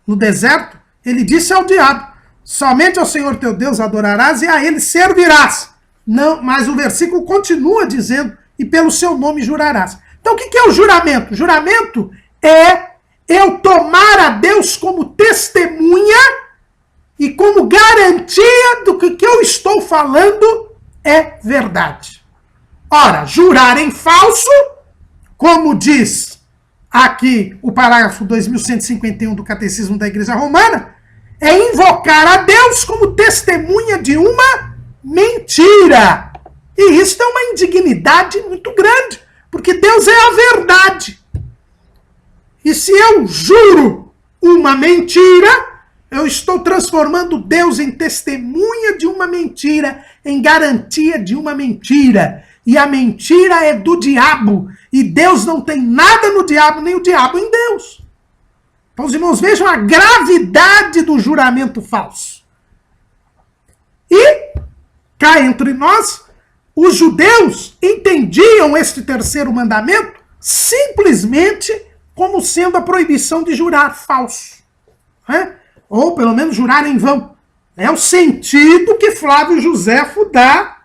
no deserto, ele disse ao diabo, somente ao Senhor teu Deus adorarás e a ele servirás. Não, mas o versículo continua dizendo, e pelo seu nome jurarás. Então o que é o juramento? Juramento é eu tomar a Deus como testemunha e como garantia do que o que eu estou falando é verdade. Ora, jurar em falso, como diz aqui o parágrafo 2151 do Catecismo da Igreja Romana, é invocar a Deus como testemunha de uma mentira. E isso é uma indignidade muito grande, porque Deus é a verdade. E se eu juro uma mentira, eu estou transformando Deus em testemunha de uma mentira, em garantia de uma mentira. E a mentira é do diabo. E Deus não tem nada no diabo, nem o diabo em Deus. Então, os irmãos, vejam a gravidade do juramento falso. E, cá entre nós, os judeus entendiam este terceiro mandamento simplesmente como sendo a proibição de jurar falso. Ou, pelo menos, jurar em vão. É o sentido que Flávio Josefo dá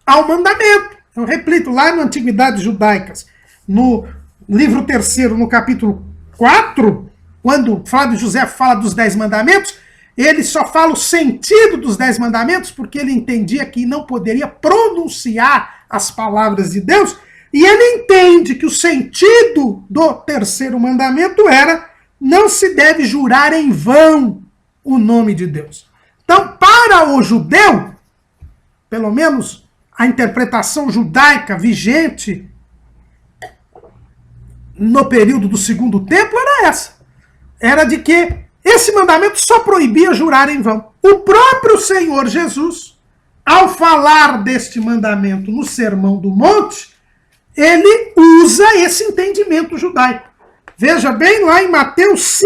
ao mandamento. Eu repito, lá na Antiguidades Judaicas, no livro 3º, no capítulo 4, quando Flávio Josefo fala dos 10 mandamentos, ele só fala o sentido dos 10 mandamentos, porque ele entendia que não poderia pronunciar as palavras de Deus, e ele entende que o sentido do terceiro mandamento era não se deve jurar em vão o nome de Deus. Então, para o judeu, pelo menos a interpretação judaica vigente no período do Segundo Templo era essa. Era de que esse mandamento só proibia jurar em vão. O próprio Senhor Jesus, ao falar deste mandamento no Sermão do Monte, ele usa esse entendimento judaico. Veja bem lá em Mateus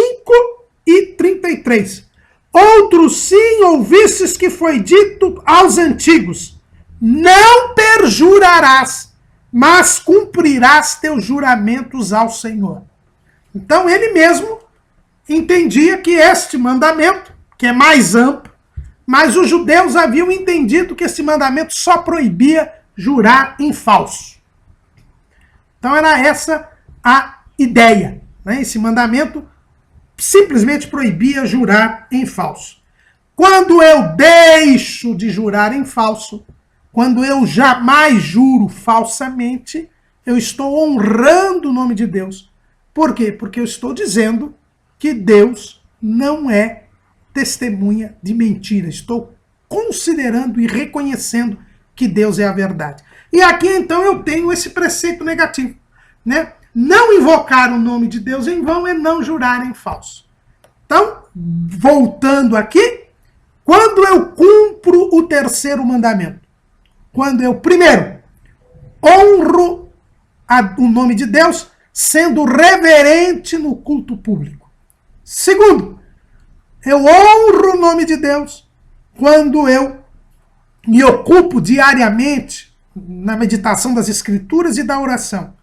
5:33. Outro sim ouvistes que foi dito aos antigos, não perjurarás, mas cumprirás teus juramentos ao Senhor. Então ele mesmo entendia que este mandamento, que é mais amplo, mas os judeus haviam entendido que esse mandamento só proibia jurar em falso. Então era essa a ideia. Esse mandamento simplesmente proibia jurar em falso. Quando eu deixo de jurar em falso, quando eu jamais juro falsamente, eu estou honrando o nome de Deus. Por quê? Porque eu estou dizendo que Deus não é testemunha de mentira. Estou considerando e reconhecendo que Deus é a verdade. E aqui, então, eu tenho esse preceito negativo, né? Não invocar o nome de Deus em vão é não jurar em falso. Então, voltando aqui, quando eu cumpro o terceiro mandamento, quando eu, primeiro, honro o nome de Deus, sendo reverente no culto público. Segundo, eu honro o nome de Deus quando eu me ocupo diariamente na meditação das Escrituras e da oração.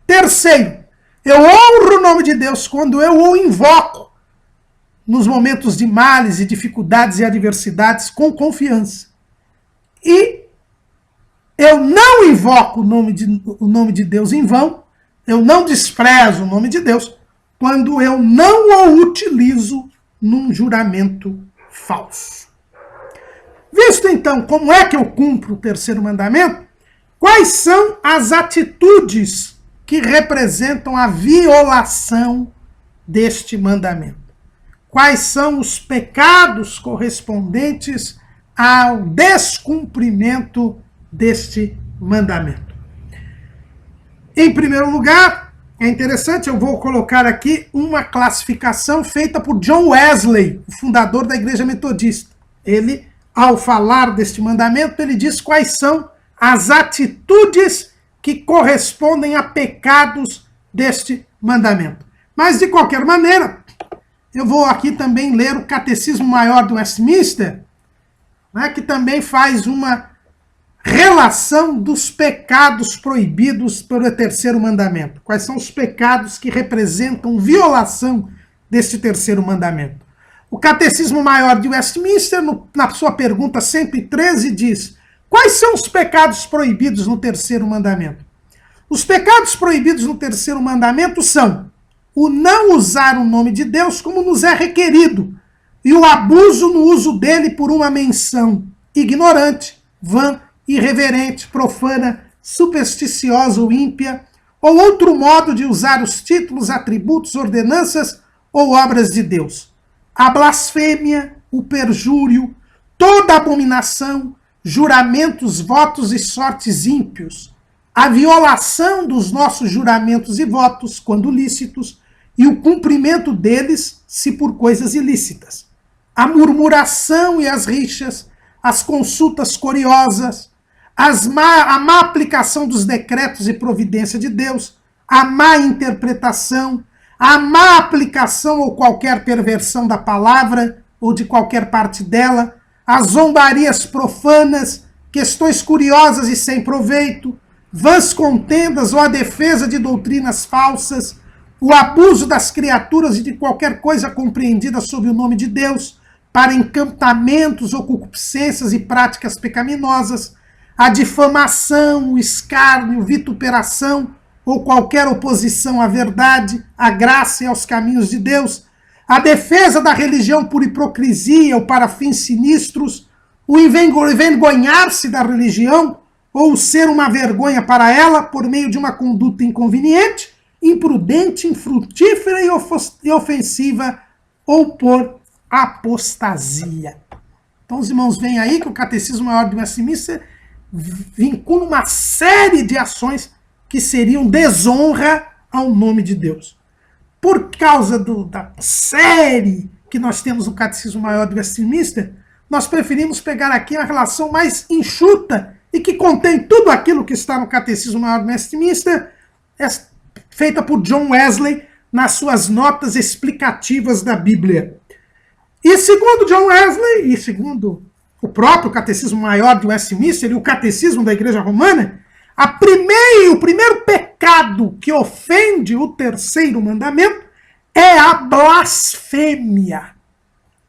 Terceiro, eu honro o nome de Deus quando eu o invoco nos momentos de males e dificuldades e adversidades com confiança. E eu não invoco o nome de Deus em vão, eu não desprezo o nome de Deus quando eu não o utilizo num juramento falso. Visto então como é que eu cumpro o terceiro mandamento, quais são as atitudes que representam a violação deste mandamento? Quais são os pecados correspondentes ao descumprimento deste mandamento? Em primeiro lugar, é interessante, eu vou colocar aqui uma classificação feita por John Wesley, o fundador da Igreja Metodista. Ele, ao falar deste mandamento, ele diz quais são as atitudes que correspondem a pecados deste mandamento. Mas, de qualquer maneira, eu vou aqui também ler o Catecismo Maior do Westminster, né, que também faz uma relação dos pecados proibidos pelo terceiro mandamento. Quais são os pecados que representam violação deste terceiro mandamento? O Catecismo Maior de Westminster, na sua pergunta 113, diz: quais são os pecados proibidos no terceiro mandamento? Os pecados proibidos no terceiro mandamento são o não usar o nome de Deus como nos é requerido, e o abuso no uso dele por uma menção ignorante, vã, irreverente, profana, supersticiosa ou ímpia, ou outro modo de usar os títulos, atributos, ordenanças ou obras de Deus. A blasfêmia, o perjúrio, toda abominação, juramentos, votos e sortes ímpios, a violação dos nossos juramentos e votos, quando lícitos, e o cumprimento deles, se por coisas ilícitas. A murmuração e as rixas, as consultas curiosas, a má aplicação dos decretos e providência de Deus, a má interpretação, a má aplicação ou qualquer perversão da palavra ou de qualquer parte dela, as zombarias profanas, questões curiosas e sem proveito, vãs contendas ou a defesa de doutrinas falsas, o abuso das criaturas e de qualquer coisa compreendida sob o nome de Deus para encantamentos ou concupiscências e práticas pecaminosas, a difamação, o escárnio, vituperação ou qualquer oposição à verdade, à graça e aos caminhos de Deus, a defesa da religião por hipocrisia ou para fins sinistros, o envergonhar-se da religião ou ser uma vergonha para ela por meio de uma conduta inconveniente, imprudente, infrutífera e ofensiva ou por apostasia. Então os irmãos veem aí que o Catecismo Maior de Westminster vincula uma série de ações que seriam desonra ao nome de Deus. Por causa da série que nós temos no Catecismo Maior de Westminster, nós preferimos pegar aqui a relação mais enxuta e que contém tudo aquilo que está no Catecismo Maior de Westminster, feita por John Wesley nas suas notas explicativas da Bíblia. E segundo John Wesley, e segundo o próprio Catecismo Maior de Westminster e o Catecismo da Igreja Romana, o primeiro pecado que ofende o terceiro mandamento é a blasfêmia.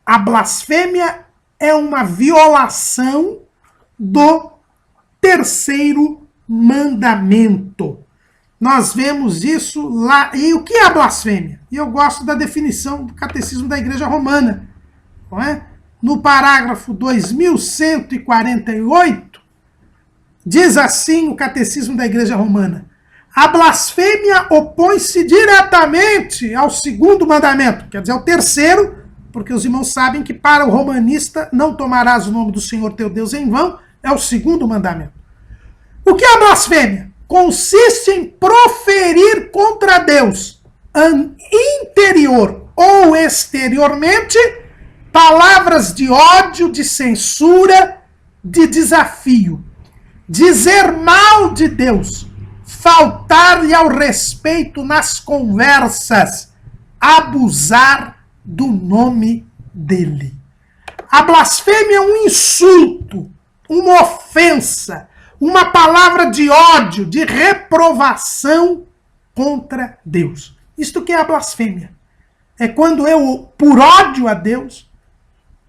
A blasfêmia é uma violação do terceiro mandamento. Nós vemos isso lá. E o que é a blasfêmia? E eu gosto da definição do Catecismo da Igreja Romana. Não é? No parágrafo 2148, Diz assim o Catecismo da Igreja Romana: a blasfêmia opõe-se diretamente ao segundo mandamento, quer dizer, ao terceiro, porque os irmãos sabem que para o romanista não tomarás o nome do Senhor teu Deus em vão, é o segundo mandamento. O que é a blasfêmia? Consiste em proferir contra Deus, interior ou exteriormente, palavras de ódio, de censura, de desafio. Dizer mal de Deus, faltar-lhe ao respeito nas conversas, abusar do nome dele. A blasfêmia é um insulto, uma ofensa, uma palavra de ódio, de reprovação contra Deus. Isto que é a blasfêmia. É quando eu, por ódio a Deus,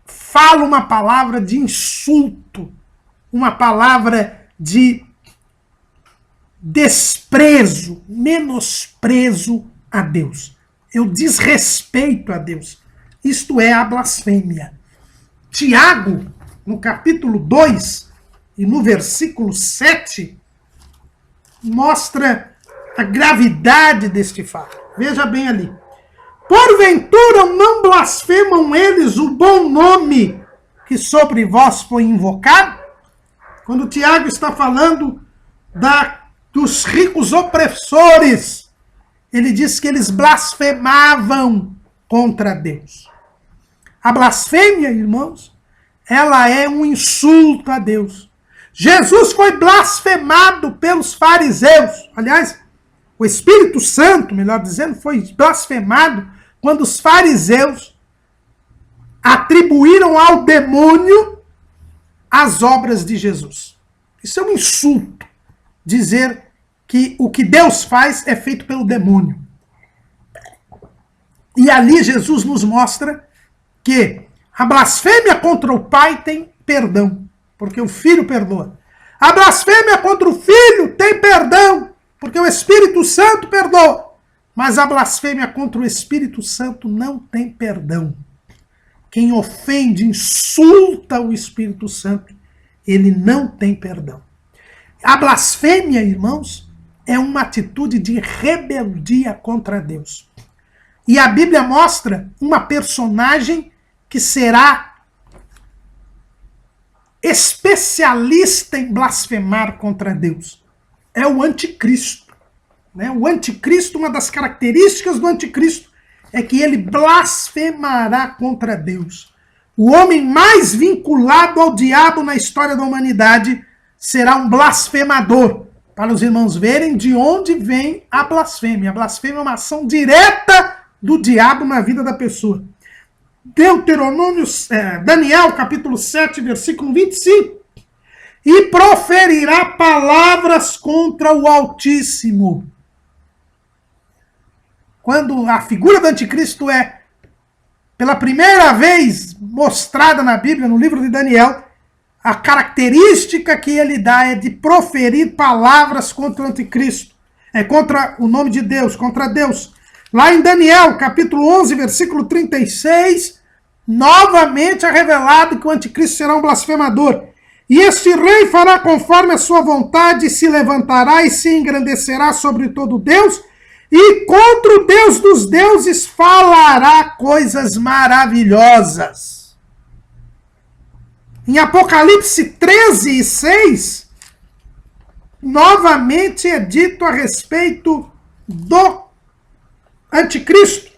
falo uma palavra de insulto, uma palavra de desprezo, menosprezo a Deus. Eu desrespeito a Deus. Isto é a blasfêmia. Tiago, no capítulo 2 e no versículo 7, mostra a gravidade deste fato. Veja bem ali. Porventura não blasfemam eles o bom nome que sobre vós foi invocado? Quando Tiago está falando dos ricos opressores, ele diz que eles blasfemavam contra Deus. A blasfêmia, irmãos, ela é um insulto a Deus. Jesus foi blasfemado pelos fariseus. Aliás, o Espírito Santo, melhor dizendo, foi blasfemado quando os fariseus atribuíram ao demônio as obras de Jesus. Isso é um insulto, dizer que o que Deus faz é feito pelo demônio. E ali Jesus nos mostra que a blasfêmia contra o Pai tem perdão, porque o Filho perdoa. A blasfêmia contra o Filho tem perdão, porque o Espírito Santo perdoa. Mas a blasfêmia contra o Espírito Santo não tem perdão. Quem ofende, insulta o Espírito Santo, ele não tem perdão. A blasfêmia, irmãos, é uma atitude de rebeldia contra Deus. E a Bíblia mostra uma personagem que será especialista em blasfemar contra Deus. É o anticristo. Né? O anticristo, uma das características do anticristo é que ele blasfemará contra Deus. O homem mais vinculado ao diabo na história da humanidade será um blasfemador. Para os irmãos verem de onde vem a blasfêmia. A blasfêmia é uma ação direta do diabo na vida da pessoa. Daniel, capítulo 7, versículo 25. E proferirá palavras contra o Altíssimo. Quando a figura do anticristo é, pela primeira vez, mostrada na Bíblia, no livro de Daniel, a característica que ele dá é de proferir palavras contra o anticristo. É contra o nome de Deus, contra Deus. Lá em Daniel, capítulo 11, versículo 36, novamente é revelado que o anticristo será um blasfemador. E este rei fará conforme a sua vontade, se levantará e se engrandecerá sobre todo Deus, e contra o Deus dos deuses falará coisas maravilhosas. Em Apocalipse 13 e 6, novamente é dito a respeito do anticristo.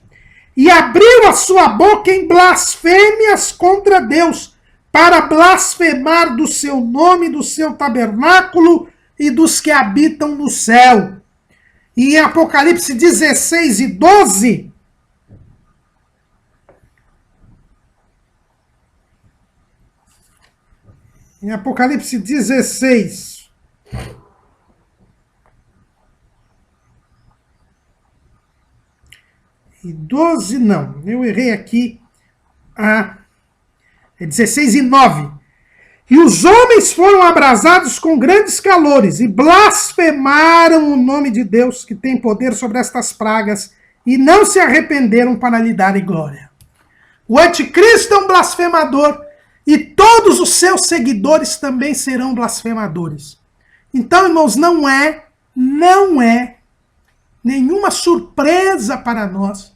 E abriu a sua boca em blasfêmias contra Deus, para blasfemar do seu nome, do seu tabernáculo e dos que habitam no céu. E em Apocalipse 16 e 12, em Apocalipse 16, e 12, não, eu errei aqui, é 16 e 9. E os homens foram abrasados com grandes calores e blasfemaram o nome de Deus, que tem poder sobre estas pragas, e não se arrependeram para lhe darem glória. O anticristo é um blasfemador, e todos os seus seguidores também serão blasfemadores. Então, irmãos, não é nenhuma surpresa para nós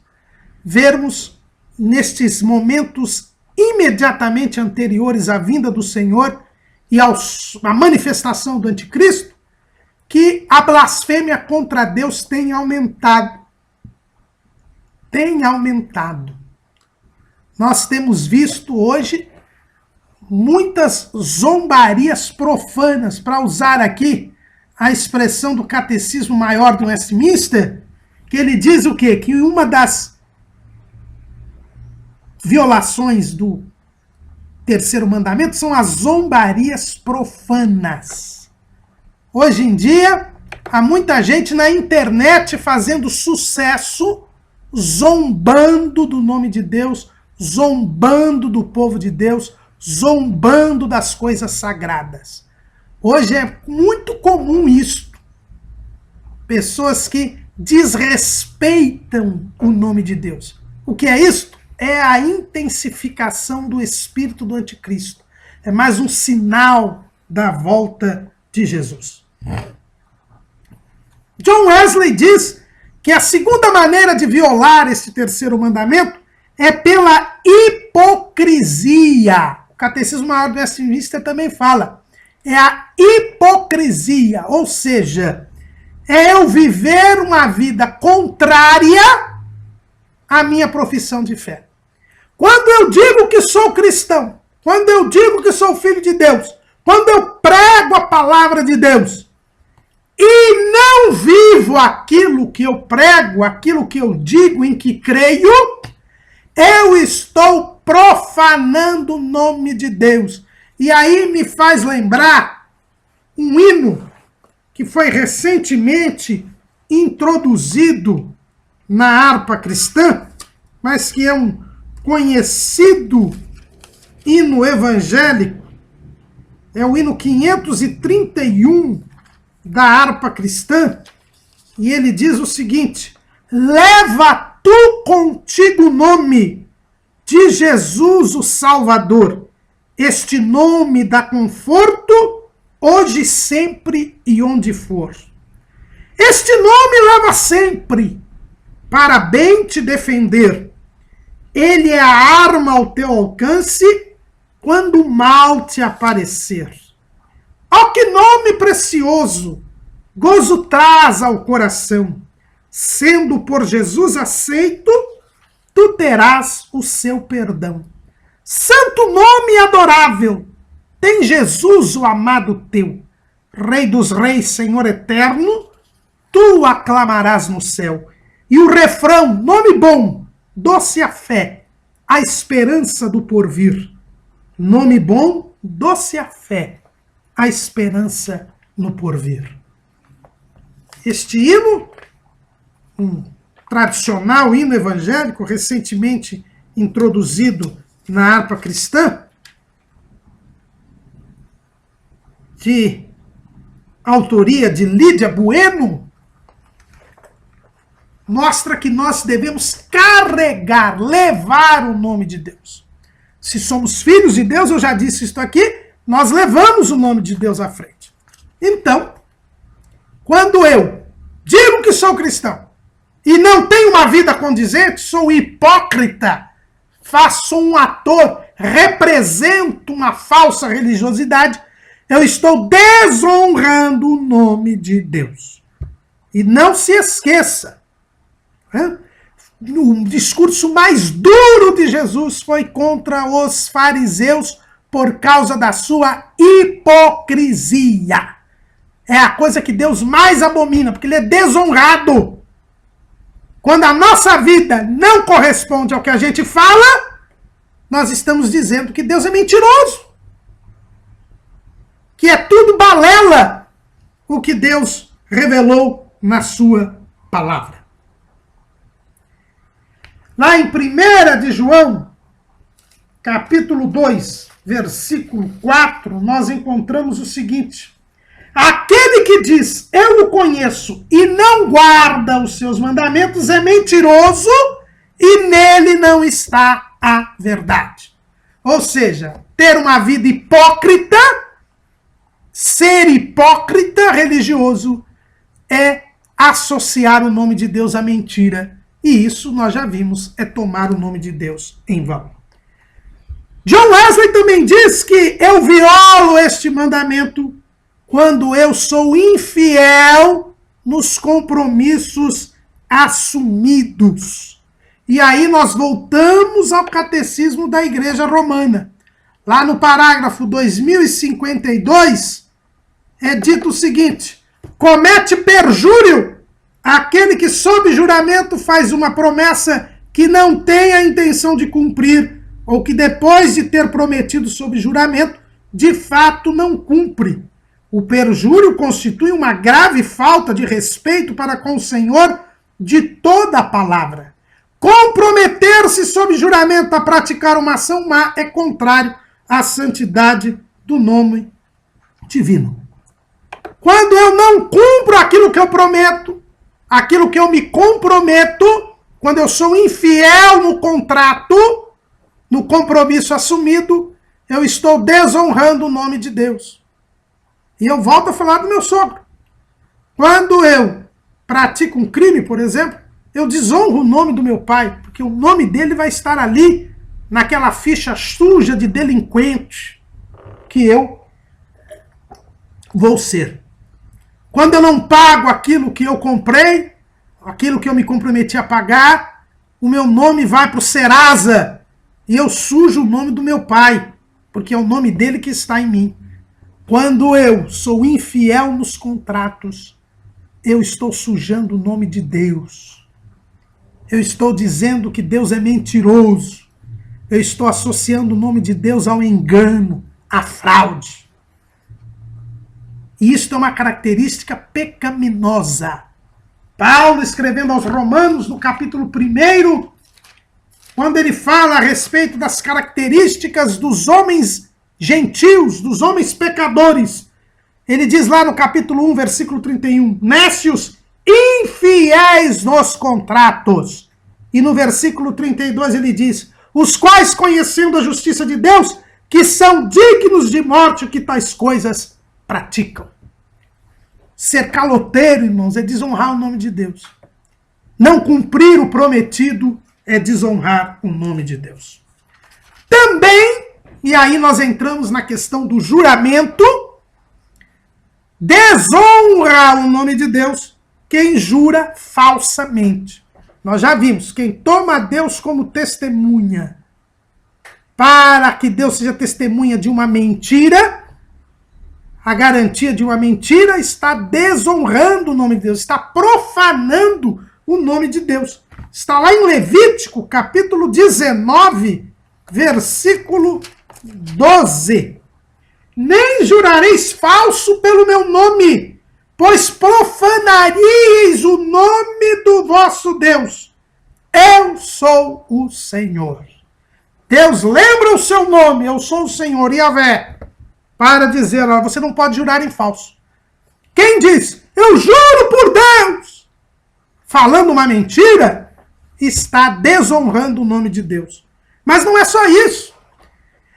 vermos nestes momentos imediatamente anteriores à vinda do Senhor e à manifestação do anticristo, que a blasfêmia contra Deus tem aumentado. Tem aumentado. Nós temos visto hoje muitas zombarias profanas, para usar aqui a expressão do Catecismo Maior do Westminster, que ele diz o quê? Que uma das violações do terceiro mandamento são as zombarias profanas. Hoje em dia, há muita gente na internet fazendo sucesso, zombando do nome de Deus, zombando do povo de Deus, zombando das coisas sagradas. Hoje é muito comum isso. Pessoas que desrespeitam o nome de Deus. O que é isto? É a intensificação do espírito do anticristo. É mais um sinal da volta de Jesus. John Wesley diz que a segunda maneira de violar esse terceiro mandamento é pela hipocrisia. O Catecismo Maior do Westminster também fala. É a hipocrisia, ou seja, é eu viver uma vida contrária à minha profissão de fé. Quando eu digo que sou cristão, quando eu digo que sou filho de Deus, quando eu prego a palavra de Deus, e não vivo aquilo que eu prego, aquilo que eu digo, em que creio, eu estou profanando o nome de Deus. E aí me faz lembrar um hino que foi recentemente introduzido na harpa cristã, mas que é um conhecido hino evangélico. É o hino 531 da harpa cristã. E ele diz o seguinte: leva tu contigo o nome de Jesus o Salvador. Este nome dá conforto, hoje, sempre e onde for. Este nome leva sempre para bem te defender. Ele é a arma ao teu alcance quando o mal te aparecer. Ó, que nome precioso! Gozo traz ao coração. Sendo por Jesus aceito, tu terás o seu perdão. Santo nome adorável, tem Jesus o amado teu. Rei dos reis, Senhor eterno, tu o aclamarás no céu. E o refrão, nome bom, doce a fé, a esperança do porvir. Nome bom, doce a fé, a esperança no porvir. Este hino, um tradicional hino evangélico, recentemente introduzido na harpa cristã, de autoria de Lídia Bueno, mostra que nós devemos carregar, levar o nome de Deus. Se somos filhos de Deus, eu já disse isso aqui, nós levamos o nome de Deus à frente. Então, quando eu digo que sou cristão e não tenho uma vida condizente, sou hipócrita, faço um ator, represento uma falsa religiosidade, eu estou desonrando o nome de Deus. E não se esqueça, o discurso mais duro de Jesus foi contra os fariseus por causa da sua hipocrisia. É a coisa que Deus mais abomina, porque ele é desonrado. Quando a nossa vida não corresponde ao que a gente fala, nós estamos dizendo que Deus é mentiroso. Que é tudo balela o que Deus revelou na sua palavra. Lá em 1 de João, capítulo 2, versículo 4, nós encontramos o seguinte: aquele que diz, eu o conheço, e não guarda os seus mandamentos, é mentiroso, e nele não está a verdade. Ou seja, ter uma vida hipócrita Ser hipócrita religioso é associar o nome de Deus à mentira. E isso nós já vimos, é tomar o nome de Deus em vão. John Wesley também diz que eu violo este mandamento quando eu sou infiel nos compromissos assumidos. E aí nós voltamos ao catecismo da Igreja Romana. Lá no parágrafo 2052, é dito o seguinte: comete perjúrio aquele que sob juramento faz uma promessa que não tem a intenção de cumprir, ou que depois de ter prometido sob juramento, de fato não cumpre. O perjúrio constitui uma grave falta de respeito para com o Senhor de toda a palavra. Comprometer-se sob juramento a praticar uma ação má é contrário à santidade do nome divino. Quando eu não cumpro aquilo que eu prometo, aquilo que eu me comprometo, quando eu sou infiel no contrato, no compromisso assumido, eu estou desonrando o nome de Deus. E eu volto a falar do meu sogro. Quando eu pratico um crime, por exemplo, eu desonro o nome do meu pai, porque o nome dele vai estar ali, naquela ficha suja de delinquente que eu vou ser. Quando eu não pago aquilo que eu comprei, aquilo que eu me comprometi a pagar, o meu nome vai para o Serasa e eu sujo o nome do meu pai, porque é o nome dele que está em mim. Quando eu sou infiel nos contratos, eu estou sujando o nome de Deus. Eu estou dizendo que Deus é mentiroso. Eu estou associando o nome de Deus ao engano, à fraude. E isto é uma característica pecaminosa. Paulo, escrevendo aos Romanos, no capítulo 1, quando ele fala a respeito das características dos homens gentios, dos homens pecadores, ele diz lá no capítulo 1, versículo 31, nécios, infiéis nos contratos. E no versículo 32 ele diz, os quais, conhecendo a justiça de Deus, que são dignos de morte, que tais coisas praticam. Ser caloteiro, irmãos, é desonrar o nome de Deus. Não cumprir o prometido é desonrar o nome de Deus. Também, e aí nós entramos na questão do juramento, desonra o nome de Deus quem jura falsamente. Nós já vimos, quem toma Deus como testemunha para que Deus seja testemunha de uma mentira, a garantia de uma mentira, está desonrando o nome de Deus, está profanando o nome de Deus. Está lá em Levítico, capítulo 19, versículo 12. Nem jurareis falso pelo meu nome, pois profanaríeis o nome do vosso Deus. Eu sou o Senhor. Deus lembra o seu nome, eu sou o Senhor, Yahvé, para dizer, ó, você não pode jurar em falso. Quem diz, eu juro por Deus, falando uma mentira, está desonrando o nome de Deus. Mas não é só isso.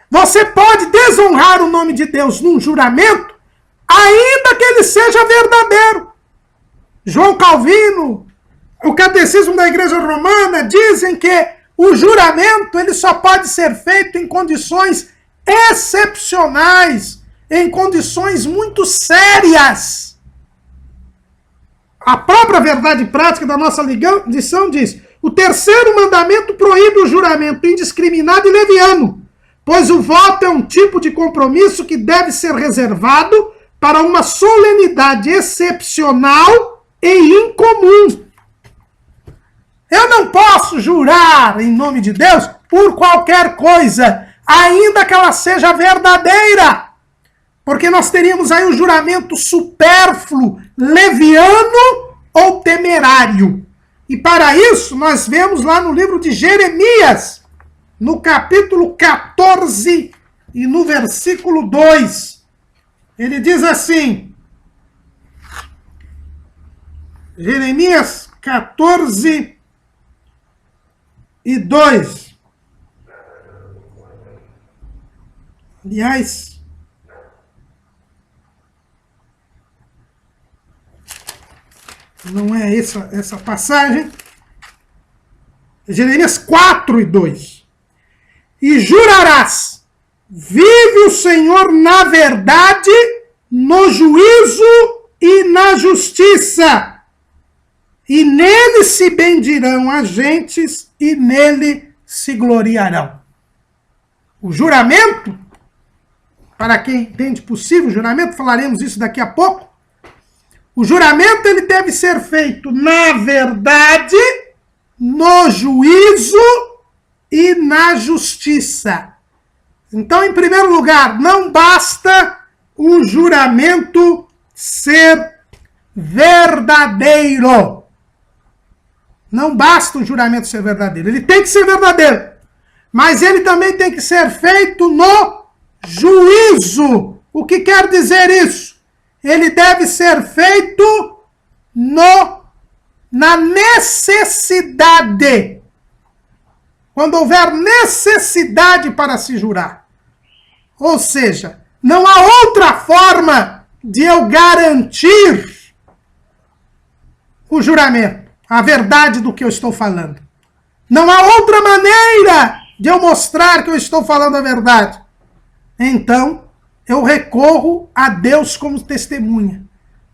Você pode desonrar o nome de Deus num juramento, ainda que ele seja verdadeiro. João Calvino, o Catecismo da Igreja Romana, dizem que o juramento ele só pode ser feito em condições excepcionais, em condições muito sérias. A própria verdade prática da nossa lição diz, o terceiro mandamento proíbe o juramento indiscriminado e leviano, pois o voto é um tipo de compromisso que deve ser reservado para uma solenidade excepcional e incomum. Eu não posso jurar em nome de Deus por qualquer coisa, ainda que ela seja verdadeira, porque nós teríamos aí o juramento supérfluo, leviano ou temerário. E para isso nós vemos lá no livro de Jeremias, no capítulo 14 e no versículo 2, ele diz assim, Jeremias 14 e 2. Aliás, não é essa passagem. Jeremias 4:2. E jurarás, vive o Senhor na verdade, no juízo e na justiça. E nele se bendirão as gentes e nele se gloriarão. O juramento, para quem entende possível juramento, falaremos isso daqui a pouco. O juramento ele deve ser feito na verdade, no juízo e na justiça. Então, em primeiro lugar, não basta o juramento ser verdadeiro. Não basta o juramento ser verdadeiro. Ele tem que ser verdadeiro. Mas ele também tem que ser feito no juízo. O que quer dizer isso? Ele deve ser feito na necessidade. Quando houver necessidade para se jurar. Ou seja, não há outra forma de eu garantir o juramento, a verdade do que eu estou falando. Não há outra maneira de eu mostrar que eu estou falando a verdade. Então, eu recorro a Deus como testemunha.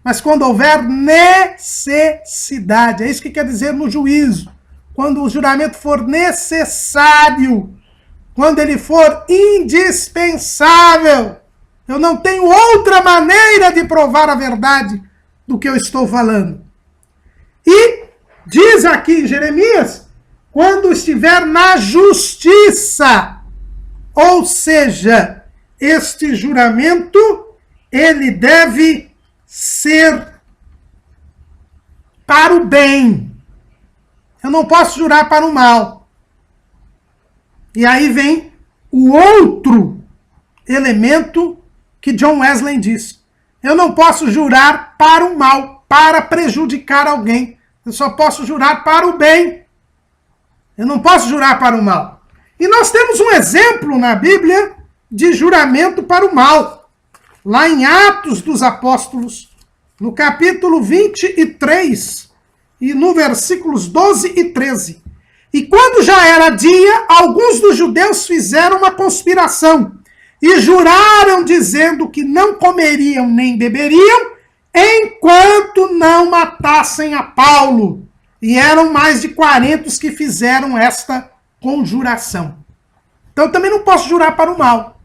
Mas quando houver necessidade, é isso que quer dizer no juízo. Quando o juramento for necessário, quando ele for indispensável, eu não tenho outra maneira de provar a verdade do que eu estou falando. E diz aqui em Jeremias, quando estiver na justiça, ou seja, este juramento, ele deve ser para o bem. Eu não posso jurar para o mal. E aí vem o outro elemento que John Wesley diz. Eu não posso jurar para o mal, para prejudicar alguém. Eu só posso jurar para o bem. Eu não posso jurar para o mal. E nós temos um exemplo na Bíblia de juramento para o mal. Lá em Atos dos Apóstolos, no capítulo 23, e no versículos 12 e 13. E quando já era dia, alguns dos judeus fizeram uma conspiração e juraram dizendo que não comeriam nem beberiam enquanto não matassem a Paulo. E eram mais de 40 os que fizeram esta conjuração. Então eu também não posso jurar para o mal.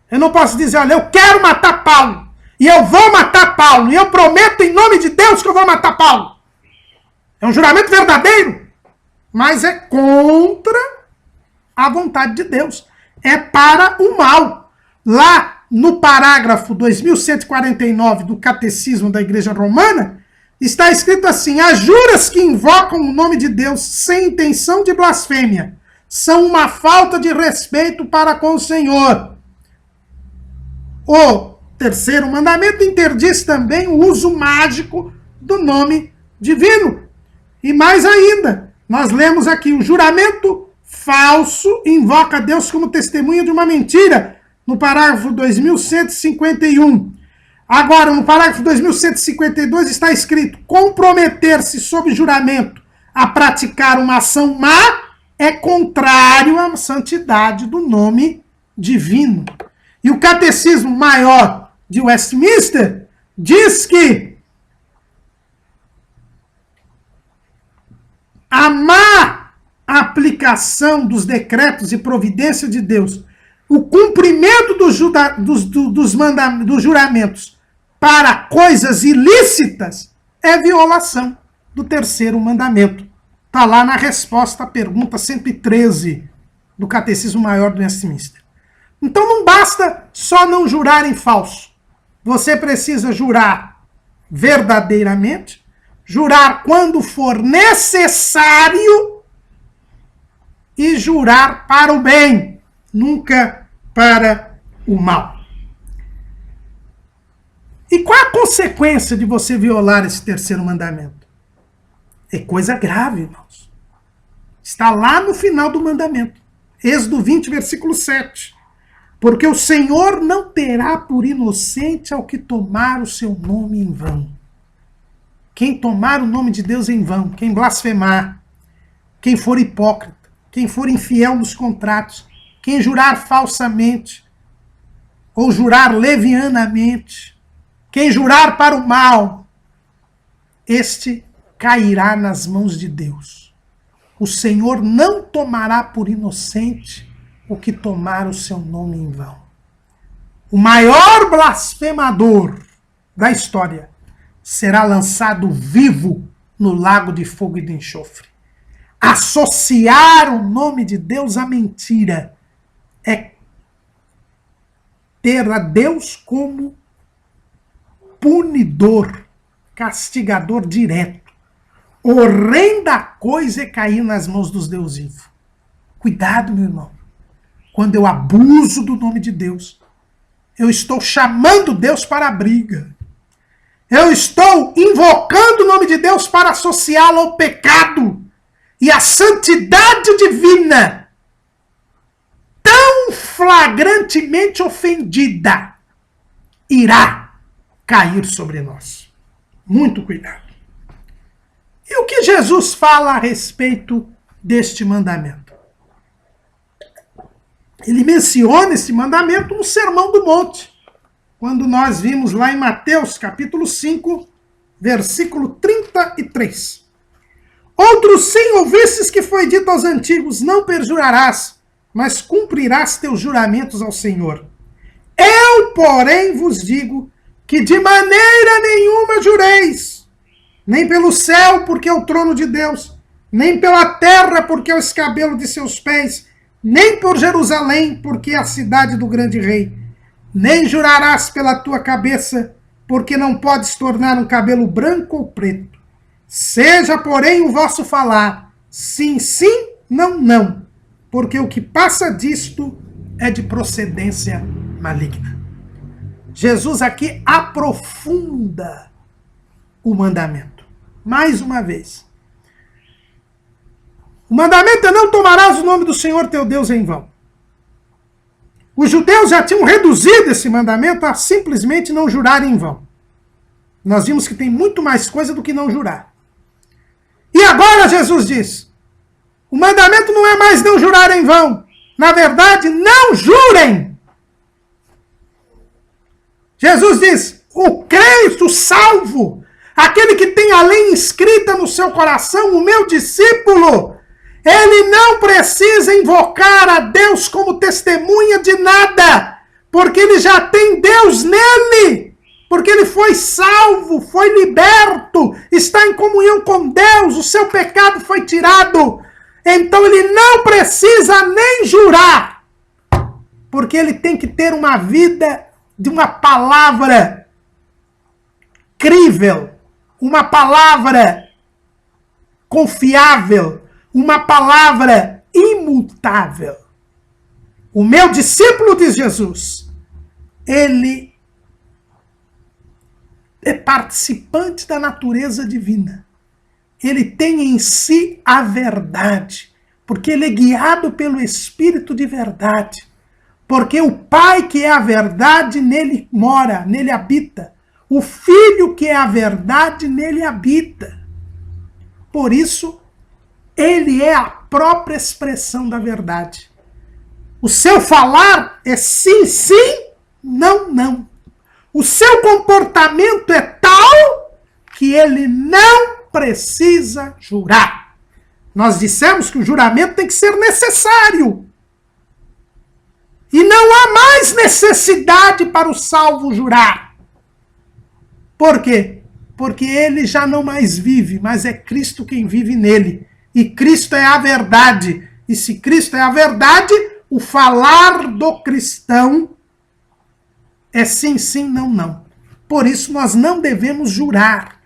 Eu não posso dizer, olha, eu quero matar Paulo. E eu vou matar Paulo. E eu prometo em nome de Deus que eu vou matar Paulo. É um juramento verdadeiro, mas é contra a vontade de Deus. É para o mal. Lá no parágrafo 2149 do Catecismo da Igreja Romana, está escrito assim: as juras que invocam o nome de Deus sem intenção de blasfêmia são uma falta de respeito para com o Senhor. O terceiro mandamento interdiz também o uso mágico do nome divino. E mais ainda, nós lemos aqui, o juramento falso invoca Deus como testemunha de uma mentira, no parágrafo 2151. Agora, no parágrafo 2152 está escrito, comprometer-se sob juramento a praticar uma ação má é contrário à santidade do nome divino. E o Catecismo Maior de Westminster diz que a má aplicação dos decretos e providência de Deus, o cumprimento dos juramentos para coisas ilícitas, é violação do terceiro mandamento. Está lá na resposta à pergunta 113 do Catecismo Maior do Westminster. Então não basta só não jurar em falso. Você precisa jurar verdadeiramente, jurar quando for necessário e jurar para o bem, nunca para o mal. E qual a consequência de você violar esse terceiro mandamento? É coisa grave, irmãos. Está lá no final do mandamento. Êxodo 20, versículo 7. Porque o Senhor não terá por inocente ao que tomar o seu nome em vão. Quem tomar o nome de Deus em vão, quem blasfemar, quem for hipócrita, quem for infiel nos contratos, quem jurar falsamente, ou jurar levianamente, quem jurar para o mal, este cairá nas mãos de Deus. O Senhor não tomará por inocente o que tomar o seu nome em vão. O maior blasfemador da história será lançado vivo no lago de fogo e de enxofre. Associar o nome de Deus à mentira é ter a Deus como punidor, castigador direto. Horrenda coisa é cair nas mãos dos Deus vivos. Cuidado, meu irmão. Quando eu abuso do nome de Deus, eu estou chamando Deus para a briga. Eu estou invocando o nome de Deus para associá-lo ao pecado. E a santidade divina, tão flagrantemente ofendida, irá cair sobre nós. Muito cuidado. E o que Jesus fala a respeito deste mandamento? Ele menciona esse mandamento no Sermão do Monte, quando nós vimos lá em Mateus, capítulo 5, versículo 33. Outros sim ouvistes que foi dito aos antigos, não perjurarás, mas cumprirás teus juramentos ao Senhor. Eu, porém, vos digo que de maneira nenhuma jureis, nem pelo céu, porque é o trono de Deus, nem pela terra, porque é o escabelo de seus pés, nem por Jerusalém, porque é a cidade do grande rei. Nem jurarás pela tua cabeça, porque não podes tornar um cabelo branco ou preto. Seja, porém, o vosso falar, sim, sim, não, não, porque o que passa disto é de procedência maligna. Jesus aqui aprofunda o mandamento. Mais uma vez. O mandamento é não tomarás o nome do Senhor teu Deus em vão. Os judeus já tinham reduzido esse mandamento a simplesmente não jurar em vão. Nós vimos que tem muito mais coisa do que não jurar. E agora Jesus diz, o mandamento não é mais não jurar em vão. Na verdade, não jurem. Jesus diz, o crente, o salvo, aquele que tem a lei inscrita no seu coração, o meu discípulo, ele não precisa invocar a Deus como testemunha de nada, porque ele já tem Deus nele. Porque ele foi salvo, foi liberto, está em comunhão com Deus, o seu pecado foi tirado. Então ele não precisa nem jurar, porque ele tem que ter uma vida de uma palavra crível, uma palavra confiável, uma palavra imutável. O meu discípulo, diz Jesus, ele é participante da natureza divina. Ele tem em si a verdade, porque ele é guiado pelo Espírito de verdade. Porque o Pai que é a verdade nele mora, nele habita. O Filho que é a verdade nele habita. Por isso, ele é a própria expressão da verdade. O seu falar é sim, sim, não, não. O seu comportamento é tal que ele não precisa jurar. Nós dissemos que o juramento tem que ser necessário. E não há mais necessidade para o salvo jurar. Por quê? Porque ele já não mais vive, mas é Cristo quem vive nele. E Cristo é a verdade. E se Cristo é a verdade, o falar do cristão é sim, sim, não, não. Por isso nós não devemos jurar.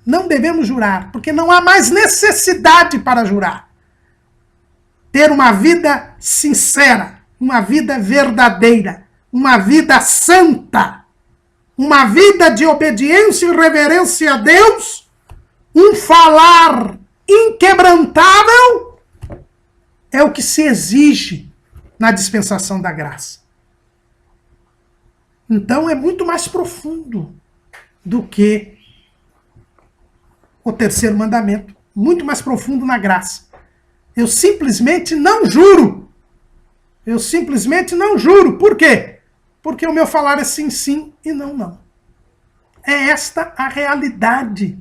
Não devemos jurar, porque não há mais necessidade para jurar. Ter uma vida sincera, uma vida verdadeira, uma vida santa, uma vida de obediência e reverência a Deus, um falar inquebrantável, é o que se exige na dispensação da graça. Então é muito mais profundo do que o terceiro mandamento, muito mais profundo na graça. Eu simplesmente não juro. Eu simplesmente não juro. Por quê? Porque o meu falar é sim, sim e não, não. É esta a realidade.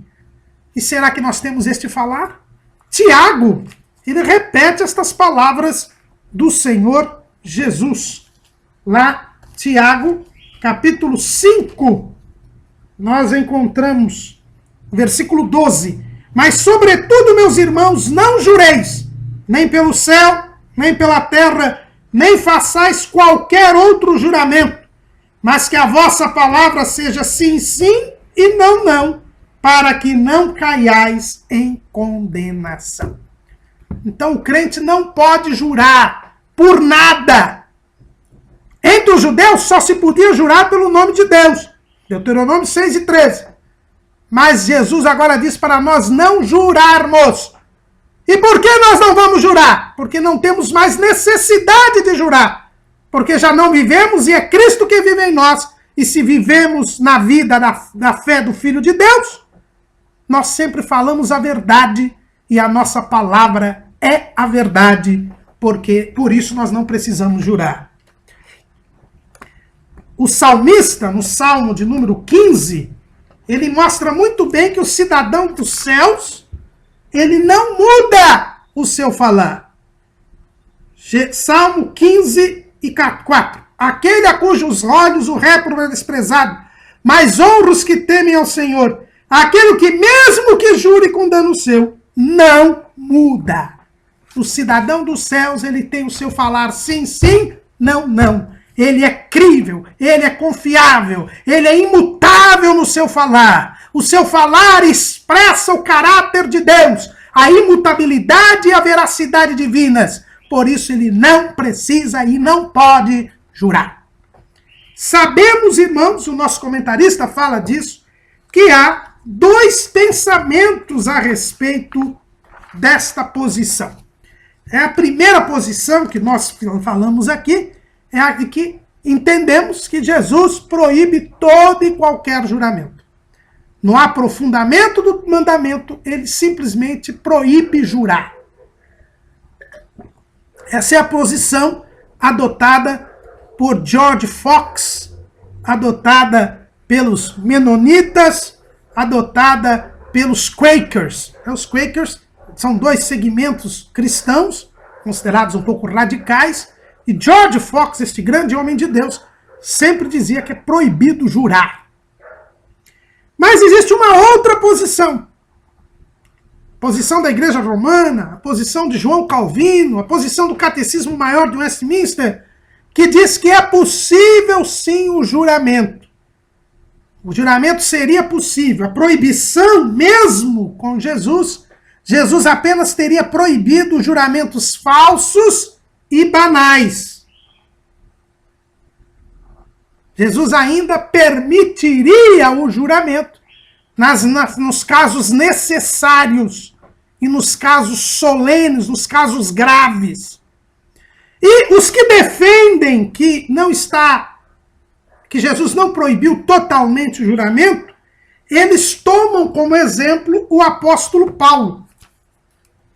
E será que nós temos este falar? Tiago, ele repete estas palavras do Senhor Jesus. Lá, Tiago, capítulo 5, nós encontramos o versículo 12. Mas, sobretudo, meus irmãos, não jureis, nem pelo céu, nem pela terra, nem façais qualquer outro juramento, mas que a vossa palavra seja sim, sim e não, não, para que não caiais em condenação. Então o crente não pode jurar por nada. Entre os judeus só se podia jurar pelo nome de Deus. Deuteronômio 6:13. Mas Jesus agora diz para nós não jurarmos. E por que nós não vamos jurar? Porque não temos mais necessidade de jurar. Porque já não vivemos e é Cristo que vive em nós. E se vivemos na vida da fé do Filho de Deus, nós sempre falamos a verdade e a nossa palavra é a verdade, porque por isso nós não precisamos jurar. O salmista, no Salmo de número 15, ele mostra muito bem que o cidadão dos céus, ele não muda o seu falar. Salmo 15:4. Aquele a cujos olhos o réprobo é desprezado, mas honra os que temem ao Senhor. Aquele que, mesmo que jure com dano seu, não muda. O cidadão dos céus, ele tem o seu falar sim, sim, não, não. Ele é crível, ele é confiável, ele é imutável no seu falar. O seu falar expressa o caráter de Deus, a imutabilidade e a veracidade divinas. Por isso ele não precisa e não pode jurar. Sabemos, irmãos, o nosso comentarista fala disso, que há dois pensamentos a respeito desta posição. A primeira posição que nós falamos aqui é a de que entendemos que Jesus proíbe todo e qualquer juramento. No aprofundamento do mandamento, ele simplesmente proíbe jurar. Essa é a posição adotada por George Fox, adotada pelos menonitas, adotada pelos Quakers. Os Quakers são dois segmentos cristãos, considerados um pouco radicais, e George Fox, este grande homem de Deus, sempre dizia que é proibido jurar. Mas existe uma outra posição. A posição da Igreja Romana, a posição de João Calvino, a posição do Catecismo Maior de Westminster, que diz que é possível sim o juramento. O juramento seria possível. A proibição, mesmo com Jesus, Jesus apenas teria proibido juramentos falsos e banais. Jesus ainda permitiria o juramento nos casos necessários e nos casos solenes, nos casos graves. E os que defendem que Jesus não proibiu totalmente o juramento, eles tomam como exemplo o apóstolo Paulo,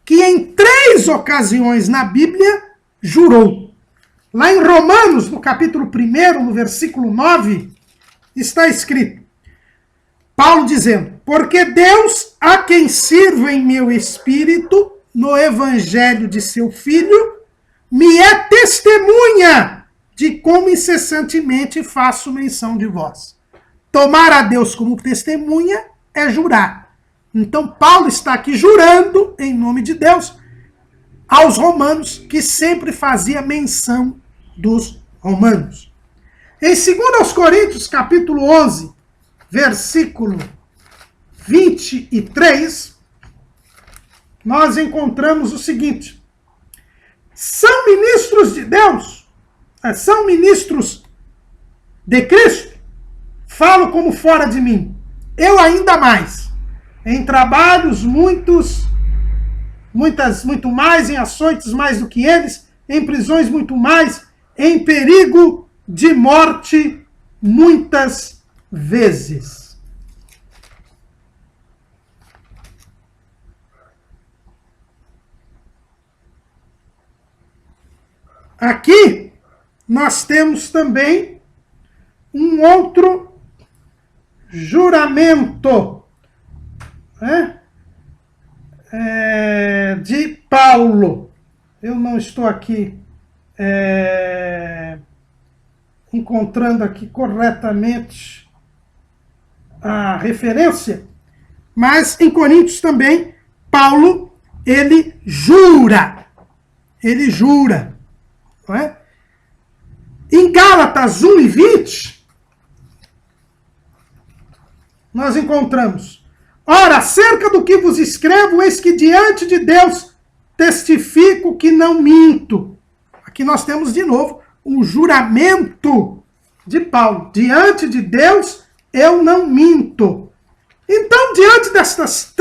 que em 3 ocasiões na Bíblia jurou. Lá em Romanos, no capítulo 1, no versículo 9, está escrito, Paulo dizendo, porque Deus, a quem sirvo em meu espírito, no evangelho de seu Filho, me é testemunha de como incessantemente faço menção de vós. Tomar a Deus como testemunha é jurar. Então Paulo está aqui jurando em nome de Deus aos romanos, que sempre fazia menção dos romanos. Em 2 Coríntios, capítulo 11, versículo 23, nós encontramos o seguinte: são ministros de Deus, são ministros de Cristo, falo como fora de mim, eu ainda mais, em trabalhos muito mais, em açoites mais do que eles, em prisões muito mais, em perigo de morte muitas vezes. aqui nós temos também um outro juramento, né? De Paulo. Eu não estou aqui encontrando aqui corretamente a referência, mas em Coríntios também, Paulo, ele jura, não é? Em Gálatas 1:20, nós encontramos: ora, acerca do que vos escrevo, eis que diante de Deus testifico que não minto. Aqui nós temos de novo um juramento de Paulo. Diante de Deus eu não minto. Então, diante destes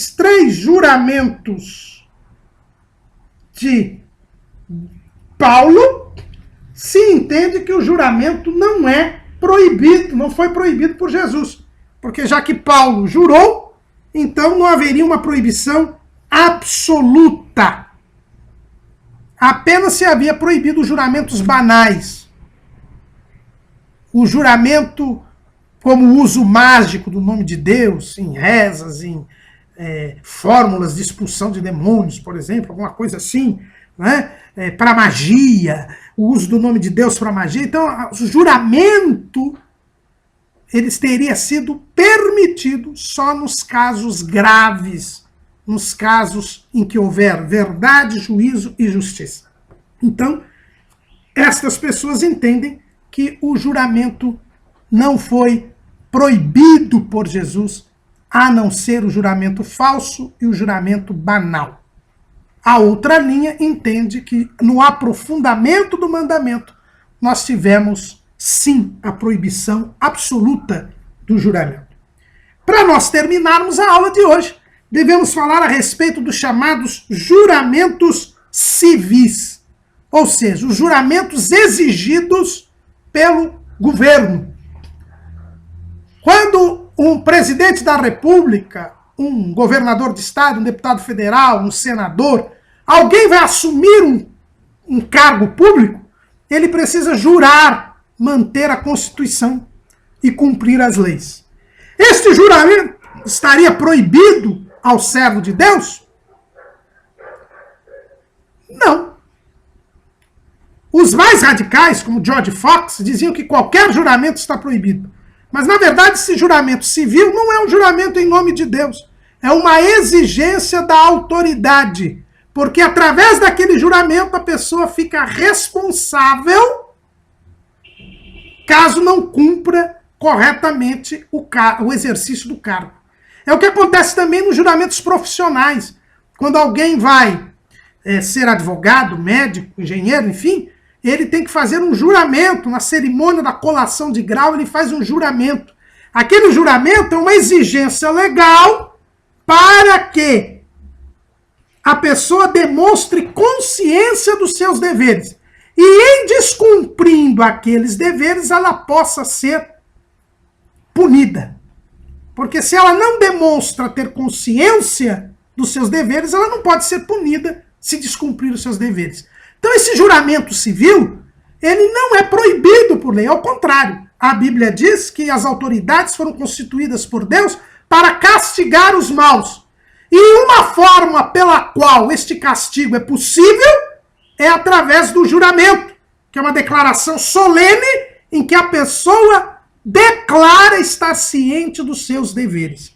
três juramentos de Paulo, se entende que o juramento não é proibido, não foi proibido por Jesus. Porque já que Paulo jurou, então não haveria uma proibição absoluta. Apenas se havia proibido os juramentos banais. O juramento como o uso mágico do nome de Deus, em rezas, em fórmulas de expulsão de demônios, por exemplo, alguma coisa assim, né? Para magia, o uso do nome de Deus para magia. Então, o juramento, eles teria sido permitido só nos casos graves, nos casos em que houver verdade, juízo e justiça. Então, estas pessoas entendem que o juramento não foi proibido por Jesus, a não ser o juramento falso e o juramento banal. A outra linha entende que no aprofundamento do mandamento nós tivemos, sim, a proibição absoluta do juramento. Para nós terminarmos a aula de hoje, devemos falar a respeito dos chamados juramentos civis, ou seja, os juramentos exigidos pelo governo. Quando um presidente da República, um governador de estado, um deputado federal, um senador, alguém vai assumir um cargo público, ele precisa jurar manter a Constituição e cumprir as leis. Este juramento estaria proibido ao servo de Deus? Não. Os mais radicais, como George Fox, diziam que qualquer juramento está proibido. Mas, na verdade, esse juramento civil não é um juramento em nome de Deus. É uma exigência da autoridade. Porque, através daquele juramento, a pessoa fica responsável caso não cumpra corretamente o exercício do cargo. É o que acontece também nos juramentos profissionais. Quando alguém vai ser advogado, médico, engenheiro, enfim, ele tem que fazer um juramento. Na cerimônia da colação de grau, ele faz um juramento. Aquele juramento é uma exigência legal para que a pessoa demonstre consciência dos seus deveres. E em descumprindo aqueles deveres, ela possa ser punida. Porque se ela não demonstra ter consciência dos seus deveres, ela não pode ser punida se descumprir os seus deveres. Então esse juramento civil, ele não é proibido por lei, ao contrário. A Bíblia diz que as autoridades foram constituídas por Deus para castigar os maus. E uma forma pela qual este castigo é possível é através do juramento, que é uma declaração solene em que a pessoa declara estar ciente dos seus deveres.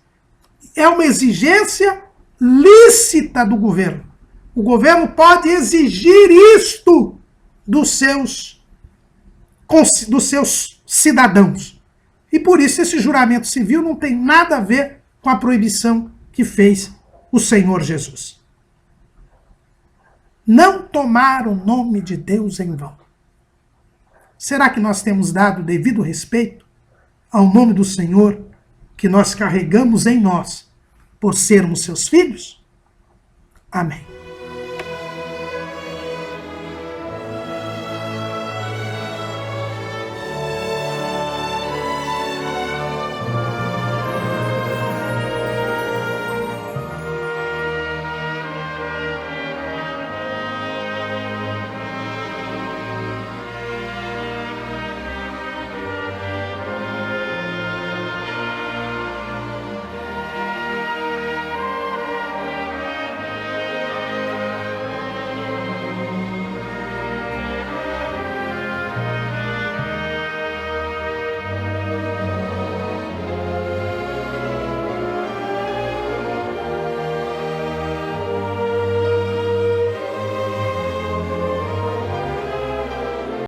É uma exigência lícita do governo. O governo pode exigir isto dos seus cidadãos. E por isso esse juramento civil não tem nada a ver com a proibição que fez o Senhor Jesus. Não tomar o nome de Deus em vão. Será que nós temos dado devido respeito ao nome do Senhor que nós carregamos em nós por sermos seus filhos? Amém.